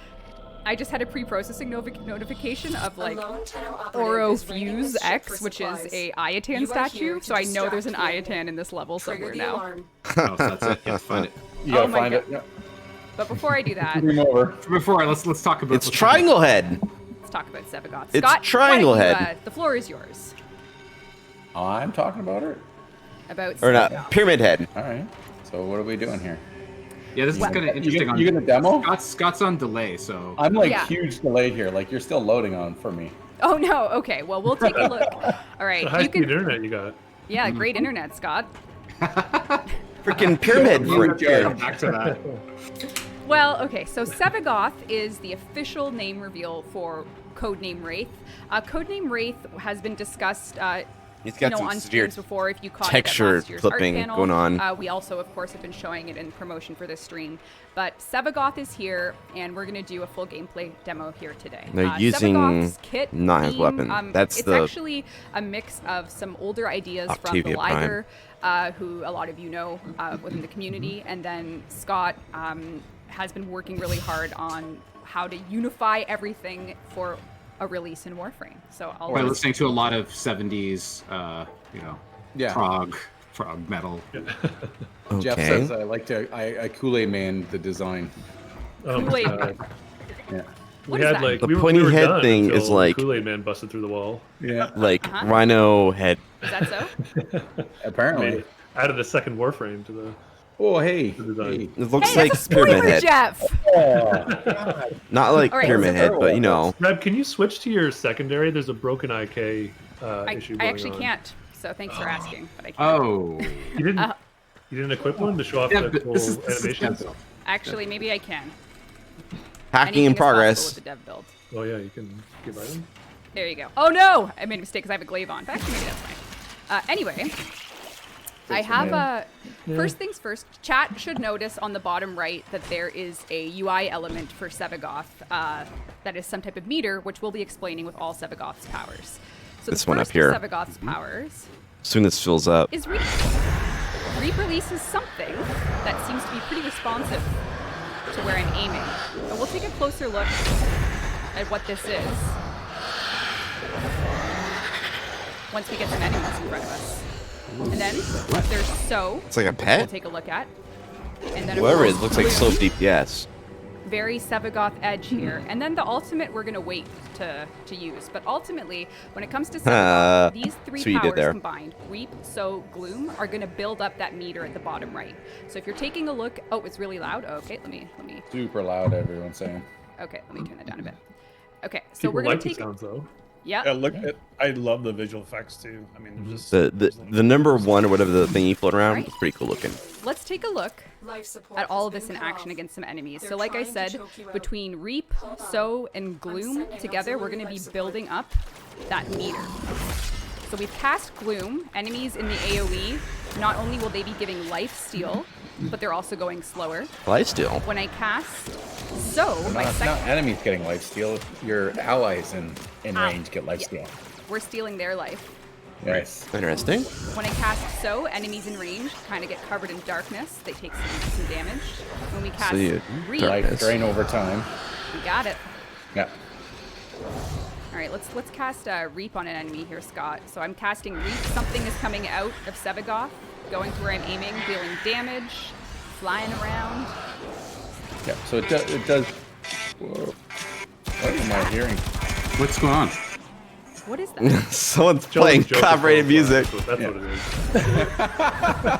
I just had a pre-processing notification of like Orofuse X, which is a Iatan statue. So I know there's an Iatan in this level somewhere now. Oh, that's it. Yeah, find it. You gotta Oh my find God. it. Yeah. But before I do that, Bring him over. Before, let's talk about. It's Triangle Head. let's talk about Sevagoth. It's Scott, Triangle why don't you, Head. the floor is yours. I'm talking about her. About Or Sevagoth. not, Pyramid Head. All right. So what are we doing here? Yeah, this is kind of interesting. You gonna demo? Scott's on delay, so. I'm like Yeah. huge delayed here. Like you're still loading on for me. Oh no. Okay. Well, we'll take a look. All right. The high-speed internet you got. Yeah, great internet, Scott. Freaking Pyramid. Back to that. Well, okay, so Sevagoth is the official name reveal for Codename Wraith. Codename Wraith has been discussed He's got some on severe streams before if you caught texture it at last year's art flipping panel. going on. We also, of course, have been showing it in promotion for this stream. But Sevagoth is here, and we're going to do a full gameplay demo here today. They're using Sevagoth's kit not his theme, weapon. That's it's the actually a mix of some older ideas from the Octavia Prime. Liger, who a lot of you know within the community, and then Scott has been working really hard on how to unify everything for a release in Warframe. So I'll By just- listening to a lot of 70s, Yeah. prog metal. Jeff Okay. says I Kool-Aid man the design. Oh my Kool-Aid. God. Yeah. What We is had that? like The we were pointy head done thing until is like- Kool-Aid Man busted through the wall. Yeah. Like Uh-huh. Rhino Head. Is that so? Apparently. They added a second Warframe to the. Oh hey. design. Hey. It looks Hey, like that's a Pyramid spoiler, Head. Jeff! Oh, Not like All right. Pyramid Head, but you know. Reb, can you switch to your secondary? There's a broken IK I issue going actually on. can't. So thanks for asking, but I can't. Oh. You didn't equip one to show off Yeah, the but cool this is animations? dev build. Actually, maybe I can. Hacking Anything in is possible progress. with the dev build. Oh yeah, you can give item. There you go. Oh no! I made a mistake because I have a glaive on. But actually, maybe that's fine. Anyway, I have a. First things first, chat should notice on the bottom right that there is a UI element for Sevagoth that is some type of meter, which we'll be explaining with all Sevagoth's powers. So This the one up first here. of Sevagoth's powers As soon as this fills up. is Reap. Reap releases something that seems to be pretty responsive to where I'm aiming. And we'll take a closer look at what this is once we get some enemies in front of us. And then there's So. It's like a We'll pet? take a look at. And then of Whatever it is, course, looks like slow Bloom. DPS. Very Sevagoth edge here. And then the ultimate we're going to wait to use. But ultimately, when it comes to Sevagoth, these three so you did powers there. combined, Reap, So, Gloom, are going to build up that meter at the bottom right. So if you're taking a look... Oh, it's really loud? Okay, let me... super loud, everyone's saying. Okay, let me turn that down a bit. Okay, so People we're going like to the take... sounds though. Yep. Yeah, look at. I love the visual effects too. I mean, just The number one or whatever the thing you float around Right. is pretty cool looking. Let's take a look at all of this in action against some enemies. So like I said, between Reap, Sow, and Gloom together, we're going to be building up that meter. So we've cast Gloom. Enemies in the AoE, not only will they be giving life steal, but they're also going slower. Lifesteal. When I cast Sow, my Not second... enemies getting lifesteal. Your allies in range get lifesteal. We're stealing their life. Nice. Interesting. When I cast Sow, enemies in range kind of get covered in darkness. They take some damage. When we cast you- Reap, darkness. Life drain over time. we got it. Yeah. All right, let's cast Reap on an enemy here, Scott. So I'm casting Reap. Something is coming out of Sevagoth, going to where I'm aiming, dealing damage, flying around. Yeah. So it does. Whoa. What am I hearing? What's going on? What is that? Someone's Joe- playing Joe copyrighted music. That's Yeah. what it is.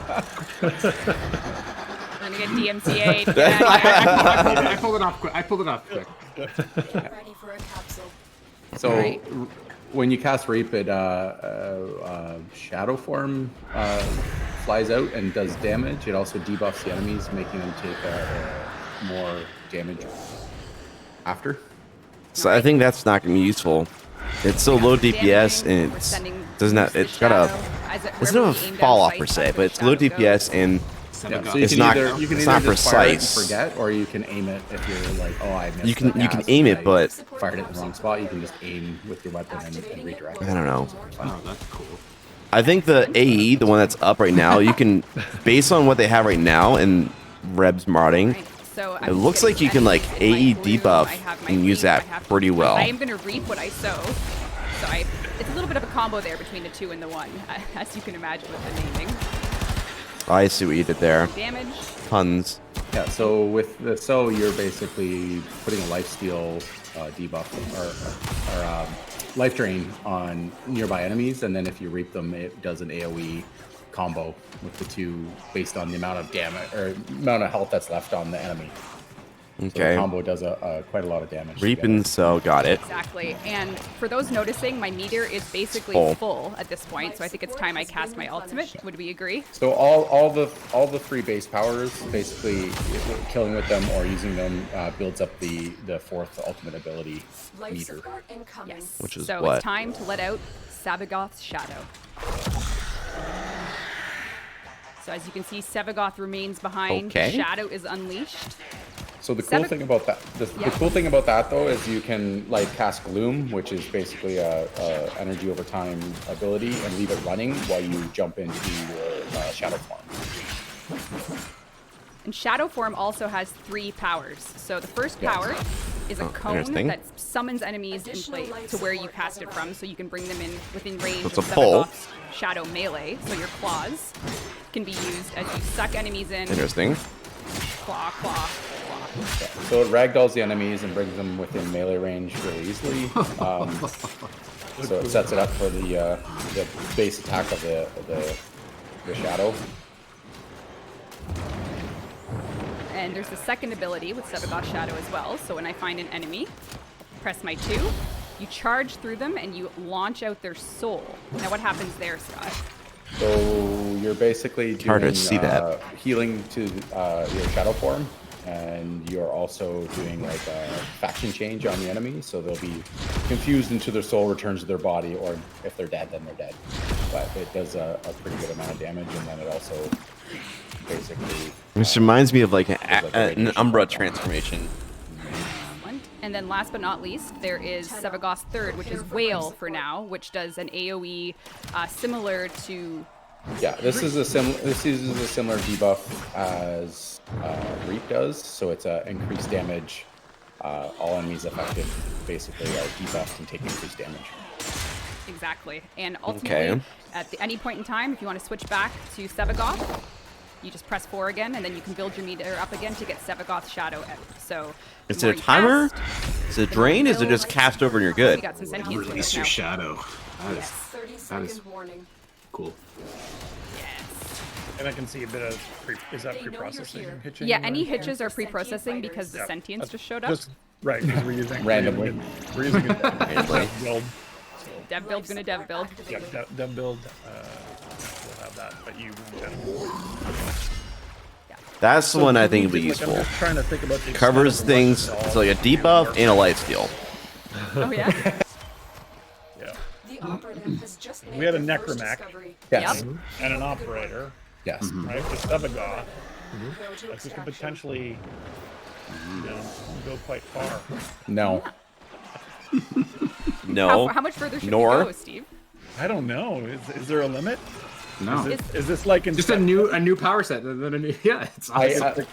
We're gonna get DMCA'd. I pulled it off quick. I pulled it off quick. Ready for a capsule. So Right. when you cast Reap, it shadow form flies out and does damage. It also debuffs the enemies, making them take more damage after. So I think that's not gonna be useful. It's so low DPS and We're it's sending doesn't have, the it's got a shadow. doesn't have a Wherever we aim fall down off per sights, se, that's but where it's low shadow DPS goes. and Yeah, Sevagoth. so you It's can not- either you can it's either not just fire it and precise. forget, or you can aim it if you're like, oh, I missed. you can the cast aim and it, I but fired it in the wrong spot. You can just aim with your weapon and redirect. I don't know. Oh, that's cool. I think the AE, the one that's up right now, you can based on what they have right now and Reb's modding, Right, so it looks like you can like AE debuff and use that pretty well. I am going to reap what I sow. So it's a little bit of a combo there between the 2 and the 1, as you can imagine with the naming. I see what you did there. Damage. Tons. Yeah. So with the you're basically putting a lifesteal debuff or life drain on nearby enemies, and then if you reap them, it does an AOE combo with the 2 based on the amount of damage or amount of health that's left on the enemy. So the Okay. combo does quite a lot of damage. Reap together. and so got it. Exactly. And for those noticing, my meter is basically Full. full at this point, so I think it's time I cast my ultimate. Would we agree? So all the 3 base powers, basically killing with them or using them builds up the 4th ultimate ability Life meter. support incoming. Yes. Which is so what? it's time to let out Sevagoth's shadow. So as you can see, Sevagoth remains behind. Okay. Shadow is unleashed. So the cool Seven- thing about that, the cool thing about that though, is you can like cast Gloom, which is basically a energy over time ability, and leave it running while you jump into your shadow form. And Shadow Form also has 3 powers. So the first power is a cone interesting. that summons enemies in place to where you cast it from, so you can bring them in within range So it's of a pull. Sevagoth's Shadow melee. So your claws can be used as you suck enemies in. Interesting. Claw, claw, claw. So it ragdolls the enemies and brings them within melee range really easily. So it sets it up for the base attack of the shadow. And there's the second ability with Sevagoth Shadow as well. So when I find an enemy, press my 2, you charge through them and you launch out their soul. Now what happens there, Scott? So you're basically doing Harder to see that. healing to your shadow form, and you're also doing like a faction change on the enemy, so they'll be confused until their soul returns to their body, or if they're dead, then they're dead. But it does a pretty good amount of damage, and then it also basically Which reminds me of like an radiation Umbra bomb. transformation. Excellent. And then last but not least, there is Sevagoth's third, which is Whale for now, which does an AoE similar to... Yeah, this is a similar debuff as Reap does. So it's a increased damage. All enemies affected basically are debuffed and take increased damage. Exactly. And ultimately, Okay. at any point in time, if you want to switch back to Sevagoth, you just press 4 again, and then you can build your meter up again to get Sevagoth's Shadow out. So the Is more it a you timer? cast, Is it drain? Is it just cast over and you're we good? got some sentience with Release us your now. shadow. That is 30-second is- warning. cool. And I can see a bit of is that They know you're pre-processing here. hitching? Yeah, or- any Prepare hitches for are sentient pre-processing because the Yeah. sentience That's just showed up. Just right, because we're using Randomly. We're using it Randomly. build. Dev build's gonna dev build. Yeah, dev build. We'll have that, but you won't have. That's the one I think would be I'm useful. just trying to think about the Covers extent of things. what It's like a debuff and a lifesteal. Oh yeah. Yeah. The operative has just made We had a their first necromech. discovery. Yes. Yep. And an operator, Yes. right? The Sevagoth. Go to Like we could extraction. potentially, go quite far. No. No. How much further should Nor- we go, Steve? I don't know. Is there a limit? No. Is this like in Just a new power set. Yeah, it's awesome.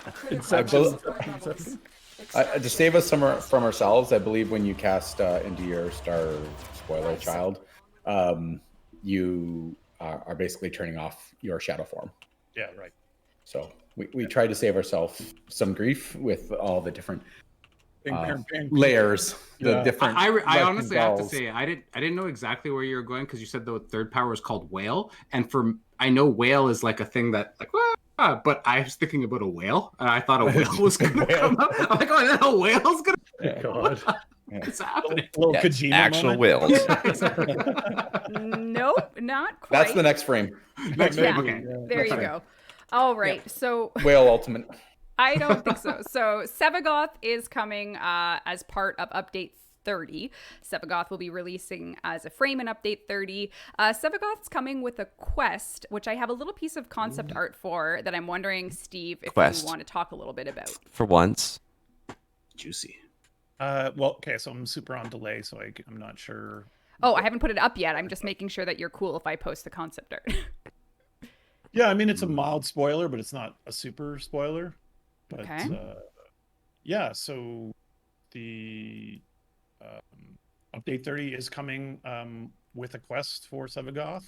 To save us from ourselves, I believe when you cast into your star spoiler child, you are basically turning off your shadow form. Yeah, right. So we tried to save ourselves some grief with all the different layers, the Yeah. different. I weapon honestly have to balls. say I didn't know exactly where you were going because you said the third power is called whale, and I know whale is like a thing that like but I was thinking about a whale and I thought a whale was gonna come up. I'm like, oh, a whale's gonna. Yeah. God. What's happening? A little Yeah, Kojima actual moment. whales. Nope, not quite. That's the next frame. Next Yeah. week, okay. There you go. All right, so Whale ultimate. I don't think so. So Sevagoth is coming as part of Update 30. Sevagoth will be releasing as a frame in Update 30. Sevagoth's coming with a quest, which I have a little piece of concept art for that I'm wondering, Steve, if Quest. you want to talk a little bit about. For once. Juicy. Well, okay, so I'm super on delay, so I'm not sure. Oh, I haven't put it up yet. I'm just making sure that you're cool if I post the concept art. Yeah, I mean it's a mild spoiler, but it's not a super spoiler. But Okay. yeah, so the update 30 is coming with a quest for Sevagoth,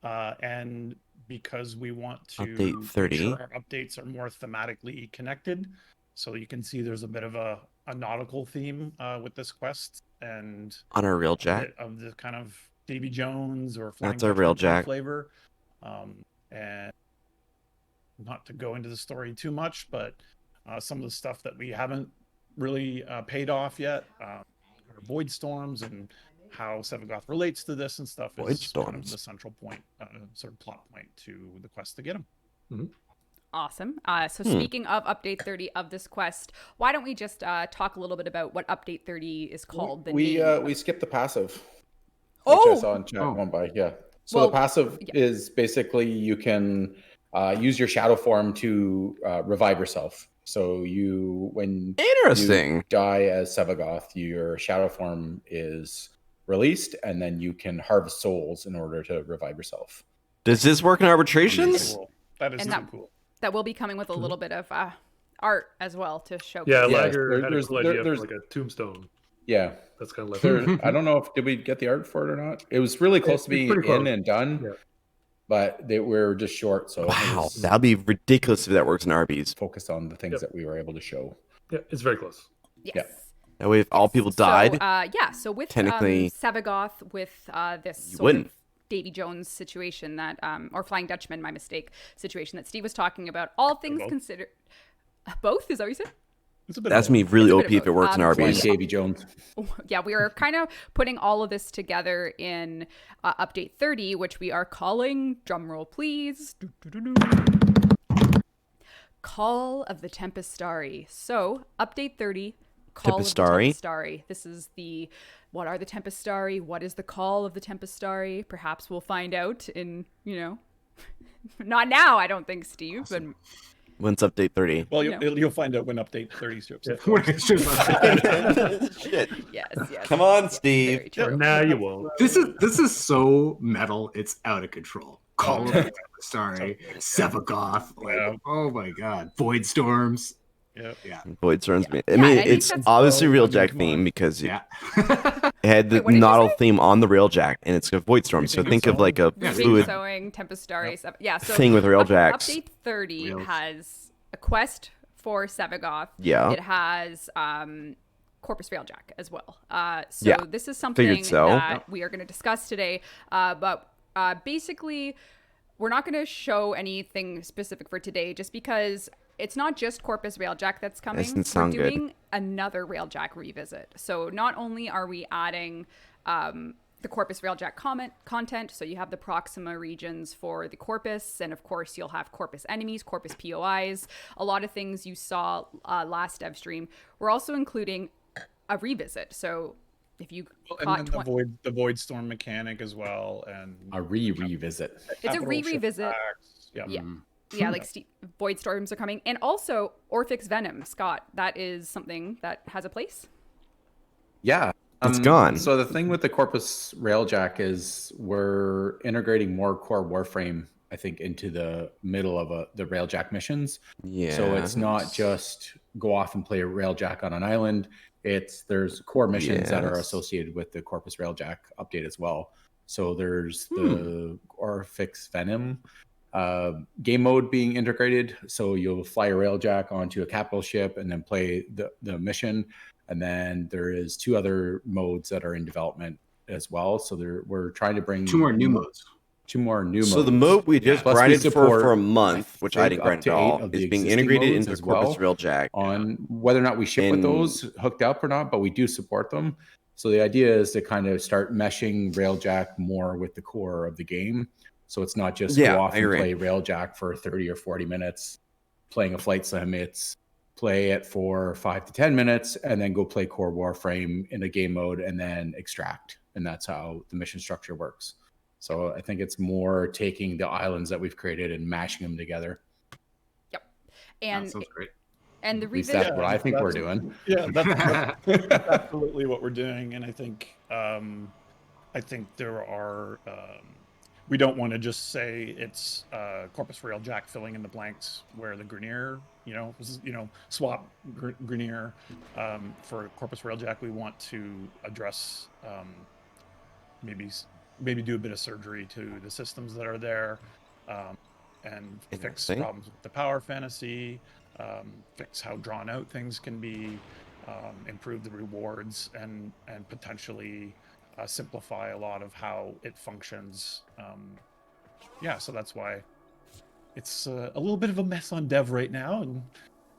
and because we want to Update make 30. sure our updates are more thematically connected, so you can see there's a bit of a nautical theme with this quest and On our real a jack. bit of the kind of Davy Jones or Flying That's our real Dutchman kind of jack. flavor. And not to go into the story too much, but some of the stuff that we haven't really paid off yet, void storms and how Sevagoth relates to this and stuff Void is kind of storms. the central point, sort of plot point to the quest to get him. Awesome. So speaking of Update 30 of this quest, why don't we just talk a little bit about what Update 30 is called? The name. We skipped the passive. Oh! Which I saw in chat Oh. one by, yeah. So Well, the passive yeah. is basically you can use your shadow form to revive yourself. So when Interesting. you die as Sevagoth, your shadow form is released, and then you can harvest souls in order to revive yourself. Does this work in arbitrations? Cool. That is And so that- cool. That will be coming with a little bit of art as well to show. Yeah, Yes, Lager had a there's- cool idea there's- for like a tombstone. Yeah. That's kind of like There, I don't know if did we get the art for it or not. It was really close to It's being pretty close. in and done, Yeah. but they were just short. So it Wow, was that'd be ridiculous if that works in Arby's. focused on the things Yep. that we were able to show. Yeah, it's very close. Yes. Yeah. That way, if all people died, So, so with technically, Sevagoth, with this you sort wouldn't. of Davy Jones situation that, or Flying Dutchman, my mistake, situation that Steve was talking about, all things both. considered. Both? Is that what you said? It's a bit that's of me really It's a bit OP of if it both. works in Flying Flying Arby's. Davy Jones. Yeah, we are kind of putting all of this together in Update 30, which we are calling, drumroll please, Call of the Tempestari. So, Update 30, Call Tempestari? of the Tempestari. This is what are the Tempestari? What is the Call of the Tempestari? Perhaps we'll find out in, not now, I don't think, Steve, but When's update 30? Well, Yeah. you'll find out when update 30 strips. Shit. yes. Come on, Yes, Steve. very true. Nah, you won't. This is so metal. It's out of control. Call of the Sorry, Sevagoth. Like, Yeah. oh my god, void storms. Yep. Yeah, Void Storms. I Yeah, mean, and I think it's that's- obviously Oh, Real I mean, Jack come theme on. because it yeah. had the Wait, what did you Nautil say? theme on the Rail Jack, and it's a Void Storm. So Reaping think of and like a Yeah, Reaping, fluid sowing, Tempestari, yeah. So thing with Rail Jacks. Update 30 Wheels. has a quest for Sevagoth. Yeah. It has Corpus Railjack as well. So Yeah, this is something figured so. that we are going to discuss today. But basically, we're not going to show anything specific for today, just because it's not just Corpus Railjack that's coming. Doesn't sound we're good. doing another Railjack revisit. So not only are we adding the Corpus Railjack content. So you have the Proxima regions for the Corpus, and of course you'll have Corpus enemies, Corpus POIs, a lot of things you saw last dev stream. We're also including a revisit. So if you caught and then the void storm mechanic as well, and A revisit. it's a capital revisit. ship packs. Yeah. Yeah, like void storms are coming, and also Orphix Venom, Scott. That is something that has a place. Yeah. It's gone. So the thing with the Corpus Railjack is we're integrating more core Warframe, I think, into the middle of the Railjack missions. Yeah. So it's not just go off and play a Railjack on an island. There's core missions that are Yes. associated with the Corpus Railjack update as well. So there's the Orphix Venom game mode being integrated. So you'll fly a Railjack onto a capital ship and then play the mission. And then there is 2 other modes that are in development as well. So we're trying to bring 2 more new modes. 2 more new modes. So the mode we just Plus we grinded support, for a month, which I think, didn't up grind to at 8 all, of the is being existing integrated modes into as Corpus well, Railjack. on whether or not we ship with And- those hooked up or not, but we do support them. So the idea is to kind of start meshing Railjack more with the core of the game. So it's not just Yeah, go off I and agree. play Railjack for 30 or 40 minutes playing a flight sim. It's play it for 5 to 10 minutes and then go play core Warframe in a game mode and then extract. And that's how the mission structure works. So I think it's more taking the islands that we've created and mashing them together. And That sounds great. and the At least revisit. that's what I think we're doing. Yeah, that's absolutely what we're doing, and I think there are. We don't want to just say it's Corpus Railjack filling in the blanks where the Grenier, swap Grenier for Corpus Railjack. We want to address maybe do a bit of surgery to the systems that are there, and fix Interesting. problems with the power fantasy, fix how drawn out things can be, improve the rewards, and potentially simplify a lot of how it functions. So that's why it's a little bit of a mess on dev right now,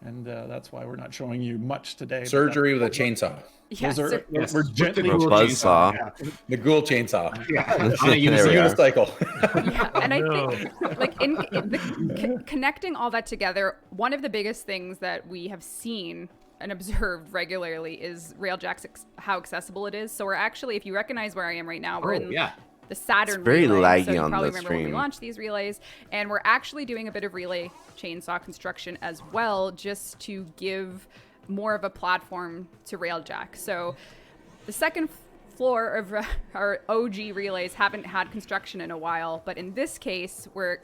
and that's why we're not showing you much today. but Surgery with a chainsaw. Yeah, Those are, so- Yes, we're with the gently Google Buzzsaw. chainsaw. The ghoul chainsaw. Yeah. There On a we unicycle. are. Unicycle. Yeah, and I No. think like in connecting all that together, one of the biggest things that we have seen and observed regularly is Railjack's how accessible it is. So we're actually, if you recognize where I am right now, we're in yeah. the Saturn It's very relay. So laggy you on probably the remember when we stream. launched these relays, and we're actually doing a bit of relay chainsaw construction as well, just to give more of a platform to Railjack. So the second floor of our OG relays haven't had construction in a while, but in this case, we're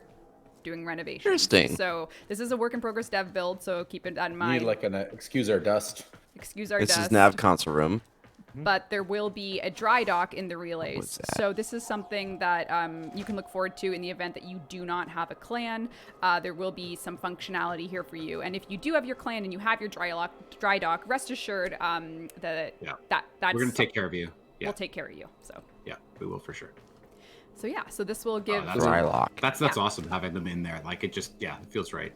doing renovations. Interesting. So this is a work in progress dev build, so keep that in We mind. need like an excuse our dust. Excuse our This dust. is Nav console room. But there will be a dry dock in the relays. What's that? So this is something that you can look forward to in the event that you do not have a clan. There will be some functionality here for you. And if you do have your clan and you have your dry dock, rest assured that's We're going to take care of you. Yeah. we'll take care of you. So Yeah, we will for sure. so this will give that's Dry lock. That's awesome having them in there. Like it just, it feels right.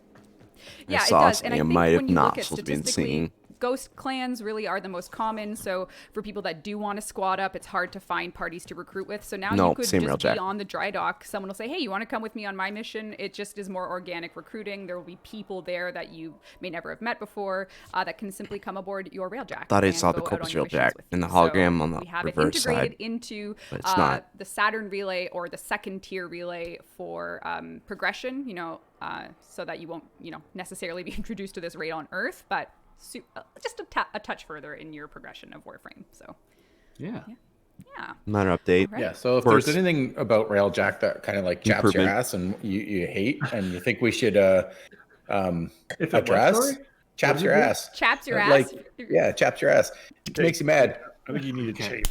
yeah, I it saw does. And I something I think might have when you not look at supposed to be statistically, seeing. ghost clans really are the most common. So for people that do want to squad up, it's hard to find parties to recruit with. So now you Nope, could same just Railjack. be on the dry dock. Someone will say, hey, you want to come with me on my mission? It just is more organic recruiting. There will be people there that you may never have met before that can simply come aboard your Railjack. Thought I and saw the go out Corpus on your missions Railjack with in you. the hologram So on the we have reverse it integrated side, into but it's not. the Saturn relay or the second tier relay for progression, so that you won't, necessarily be introduced to this raid on Earth, but just a touch further in your progression of Warframe. So, Yeah. yeah. Minor update. Right. Yeah, so if Worse. there's anything about Railjack that kind of like chaps your Improvement. ass and you hate and you think we should If it address, was, sorry? chaps your ass. Chaps your Like, ass. yeah, chaps your ass. It makes you mad. I think you need a Okay.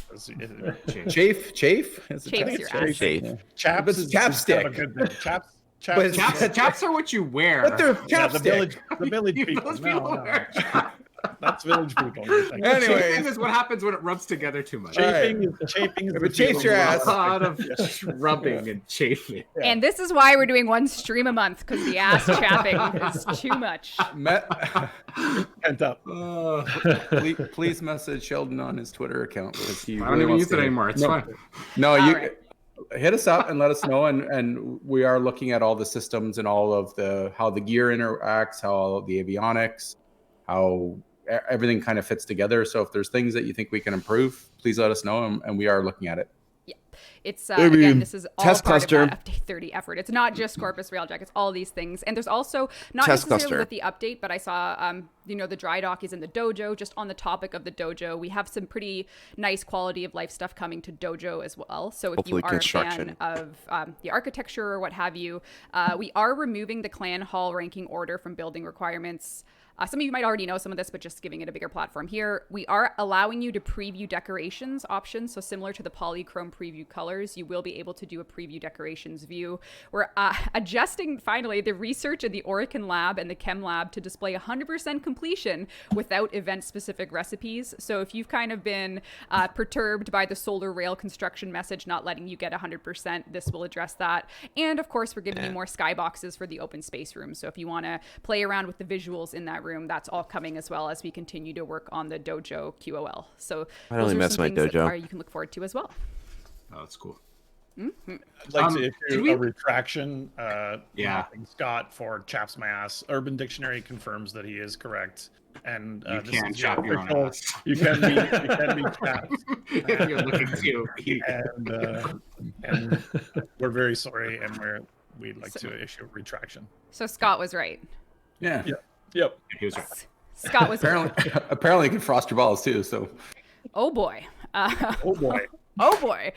chafe. Chafe? Is it Chafes chafe? your ass. Chafe. Yeah. Chaps But it's is kind of chapstick. a good thing. Chaps. But it's Chaps are what you wear. But they're Yeah, chapstick. the village You people. those No, people no. wear chaps. That's village people. Anyways. Chafing is what happens when it rubs together too much. Chafing is If the it chafes your feeling. ass. A lot of rubbing and chafing. And this is why we're doing one stream a month, because the ass chapping is too much. Pent up. Please message Sheldon on his Twitter account because he I don't really even wants use it to- anymore. It's no, fine. No, All you right. hit us up and let us know. And we are looking at all the systems and all of how the gear interacts, how the avionics, how everything kind of fits together. So if there's things that you think we can improve, please let us know, and we are looking at it. It's Maybe again, this is all test part cluster. of that update 30 effort. It's not just Corpus Railjack; it's all these things. And there's also not Test necessarily cluster. with the update, but I saw, the dry dock is in the dojo. Just on the topic of the dojo, we have some pretty nice quality of life stuff coming to dojo as well. So if Hopefully you are a construction. fan of the architecture or what have you, we are removing the clan hall ranking order from building requirements. Some of you might already know some of this, but just giving it a bigger platform here. We are allowing you to preview decorations options. So similar to the polychrome preview colors, you will be able to do a preview decorations view. We're adjusting, finally, the research in the Orican lab and the chem lab to display 100% completion without event-specific recipes. So if you've kind of been perturbed by the solar rail construction message not letting you get 100%, this will address that. And of course, we're giving you more skyboxes for the open space room. So if you want to play around with the visuals in that room, that's all coming as well as we continue to work on the dojo QOL. So I only those are mess some my things that dojo. you can look forward to as well. Oh, that's cool. I'd like to did issue we- a retraction. Yeah. Mopping Scott for chaps my ass. Urban Dictionary confirms that he is correct. And You this can is chap your own official- ass. You can be chapped. If you're looking to. And we're very sorry, and we'd like to issue a retraction. So Scott was right. Yeah. Yep. He was right. Scott was right. Apparently, you can frost your balls too. So Oh boy. Oh boy. Oh boy.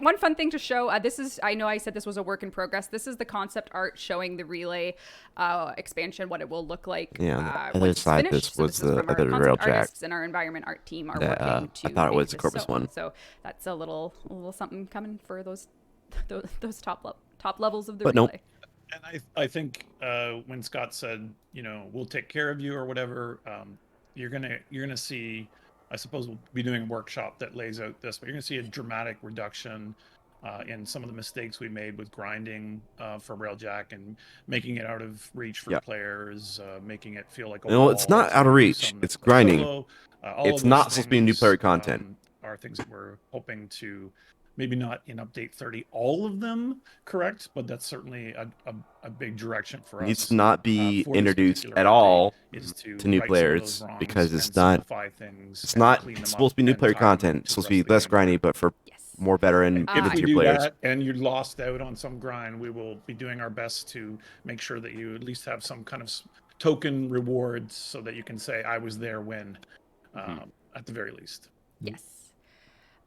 One fun thing to show, I know I said this was a work in progress. This is the concept art showing the relay expansion, what it will look like. Yeah, on the other when it's side, finished. this So was is the from our other concept Railjack artists and our environment art team are that, working to I thought it make was this Corpus so. one. So that's a little something coming for those top levels of the But nope. relay. And I think when Scott said, we'll take care of you or whatever, you're gonna see. I suppose we'll be doing a workshop that lays out this, but you're gonna see a dramatic reduction in some of the mistakes we made with grinding for Railjack and making it out of reach for Yep. players, making it feel like a No, it's wall not out of to reach. some It's grinding. solo. All It's of not those supposed to be new player things, content. Are things that we're hoping to maybe not in update 30 all of them correct, but that's certainly a big direction for us. Needs to not be for this introduced particular at update all is to new right some of players those wrongs because it's and not. simplify things It's and not clean them supposed to up be new and player tie them content. to It's supposed the to be rest of less the game. grindy, but for Yes. more veteran If we mid-tier do players. that and you lost out on some grind, we will be doing our best to make sure that you at least have some kind of token rewards so that you can say, I was there when, at the very least. Yes.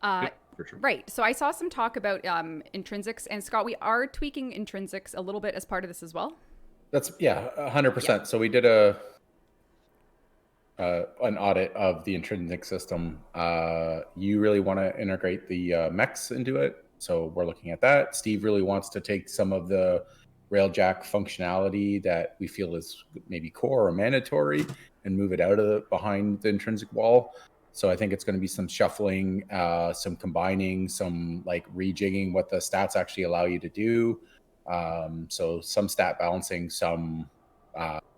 For sure. Right. So I saw some talk about intrinsics, and Scott, we are tweaking intrinsics a little bit as part of this as well. that's 100%. So we did an audit of the intrinsic system. You really want to integrate the mechs into it, so we're looking at that. Steve really wants to take some of the Railjack functionality that we feel is maybe core or mandatory and move it out of behind the intrinsic wall. So I think it's going to be some shuffling, some combining, some like rejigging what the stats actually allow you to do. So some stat balancing, some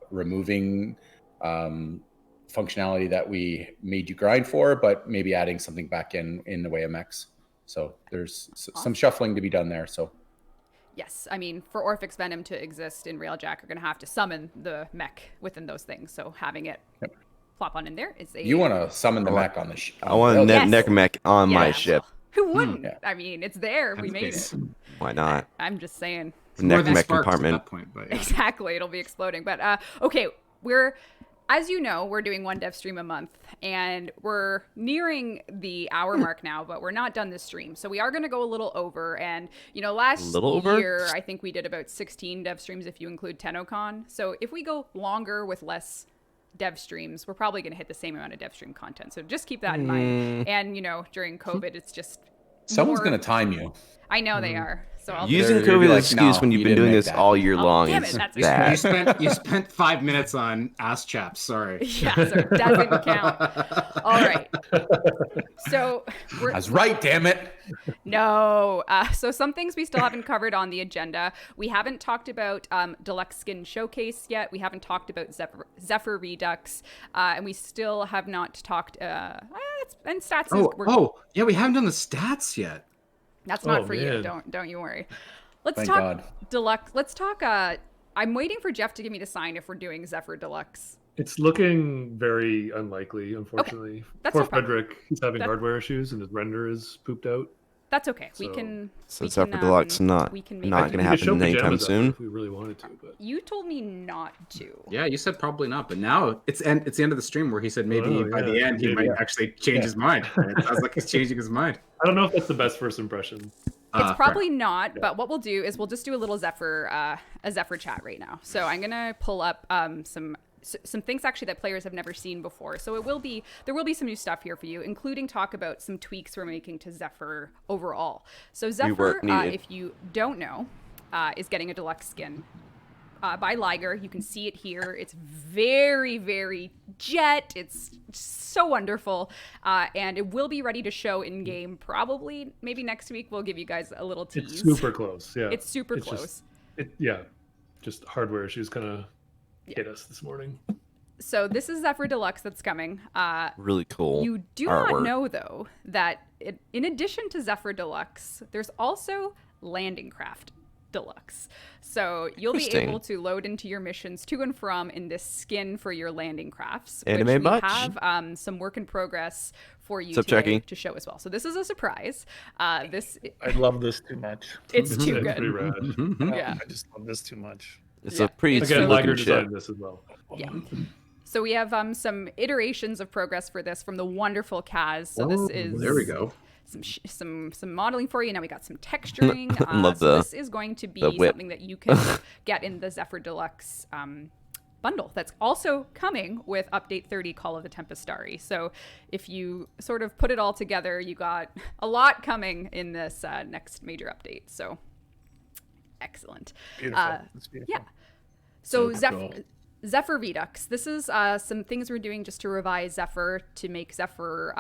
removing functionality that we made you grind for, but maybe adding something back in the way of mechs. So there's some shuffling to be done there. So Yes, I mean, for Orphix Venom to exist in Railjack, you're going to have to summon the mech within those things. So having it plop on in there is a... you want to summon the mech on the I want a Yes. neck mech on my Yeah, ship. well, who wouldn't? Yeah. I mean, it's there. We made it. Why not? I'm just saying. It's more Neck than mech Sparks at compartment. that point, but yeah. Exactly. It'll be exploding. But okay, as you know, we're doing one dev stream a month, and we're nearing the hour mark now, but we're not done this stream. So we are going to go a little over. And, last Little over? year, I think we did about 16 dev streams if you include TennoCon. So if we go longer with less dev streams, we're probably going to hit the same amount of dev stream content. So just keep that in mind. And, during COVID, it's just someone's more- going to time you. I know they are. So I'll Using They're gonna COVID be as an like, excuse "No, when you've you been didn't doing make this that." all year Oh, long damn it, is that's You bad. spent 5 minutes on ass chaps. Sorry. yeah, so it doesn't count. All right. So we're I was right, damn it. no. So some things we still haven't covered on the agenda. We haven't talked about Deluxe Skin Showcase yet. We haven't talked about Zephyr Redux, and we still have not talked. And stats. Yeah, we haven't done the stats yet. That's not Oh, for you. man. Don't you worry. Let's Thank talk God. Deluxe. Let's talk. I'm waiting for Jeff to give me the sign if we're doing Zephyr Deluxe. It's looking very unlikely, unfortunately. That's Poor no problem. Frederick, he's having That- hardware issues and his render is pooped out. That's okay. So- So Zephyr Deluxe not we can make not it. gonna We could show happen anytime pajamas up soon. if we really wanted to, but You told me not to. Yeah, you said probably not, but now it's the end of the stream where he said maybe Oh, by yeah, the end he maybe. might actually change his mind. And it sounds like he's changing his mind. I don't know if that's the best first impression. It's probably not, but what we'll do is we'll just do a little Zephyr chat right now. So I'm gonna pull up some things actually that players have never seen before. So there will be some new stuff here for you, including talk about some tweaks we're making to Zephyr overall. So Zephyr, Rework needed. if you don't know, is getting a deluxe skin. By Liger. You can see it here. It's very, very jet. It's so wonderful. And it will be ready to show in game probably maybe next week. We'll give you guys a little tease. It's super close, yeah. It's super close. Just hardware issues kind of hit us this morning. So this is Zephyr Deluxe that's coming. Really cool. You do artwork. not know, though, that in addition to Zephyr Deluxe, there's also Landing Craft Deluxe. So you'll be Interesting. able to load into your missions to and from in this skin for your landing crafts. Anime which we much? have some work in progress for you Sup, today Jackie? to show as well. So this is a surprise. I love this too much. It's too It's pretty good. rad. Yeah. I just love this too much. It's Yeah. a pretty It's sweet Again, looking Liger ship. designed this as well. Yeah. So we have some iterations of progress for this from the wonderful Kaz. So this is There we go. some modeling for you. Now we got some texturing. Love so the- this is going to be the whip. something that you can get in the Zephyr Deluxe bundle. That's also coming with update 30, Call of the Tempestari. So if you sort of put it all together, you got a lot coming in this next major update. So excellent. Beautiful. It's beautiful. Yeah. So Super cool. Zephyr Redux. This is some things we're doing just to revise Zephyr to make Zephyr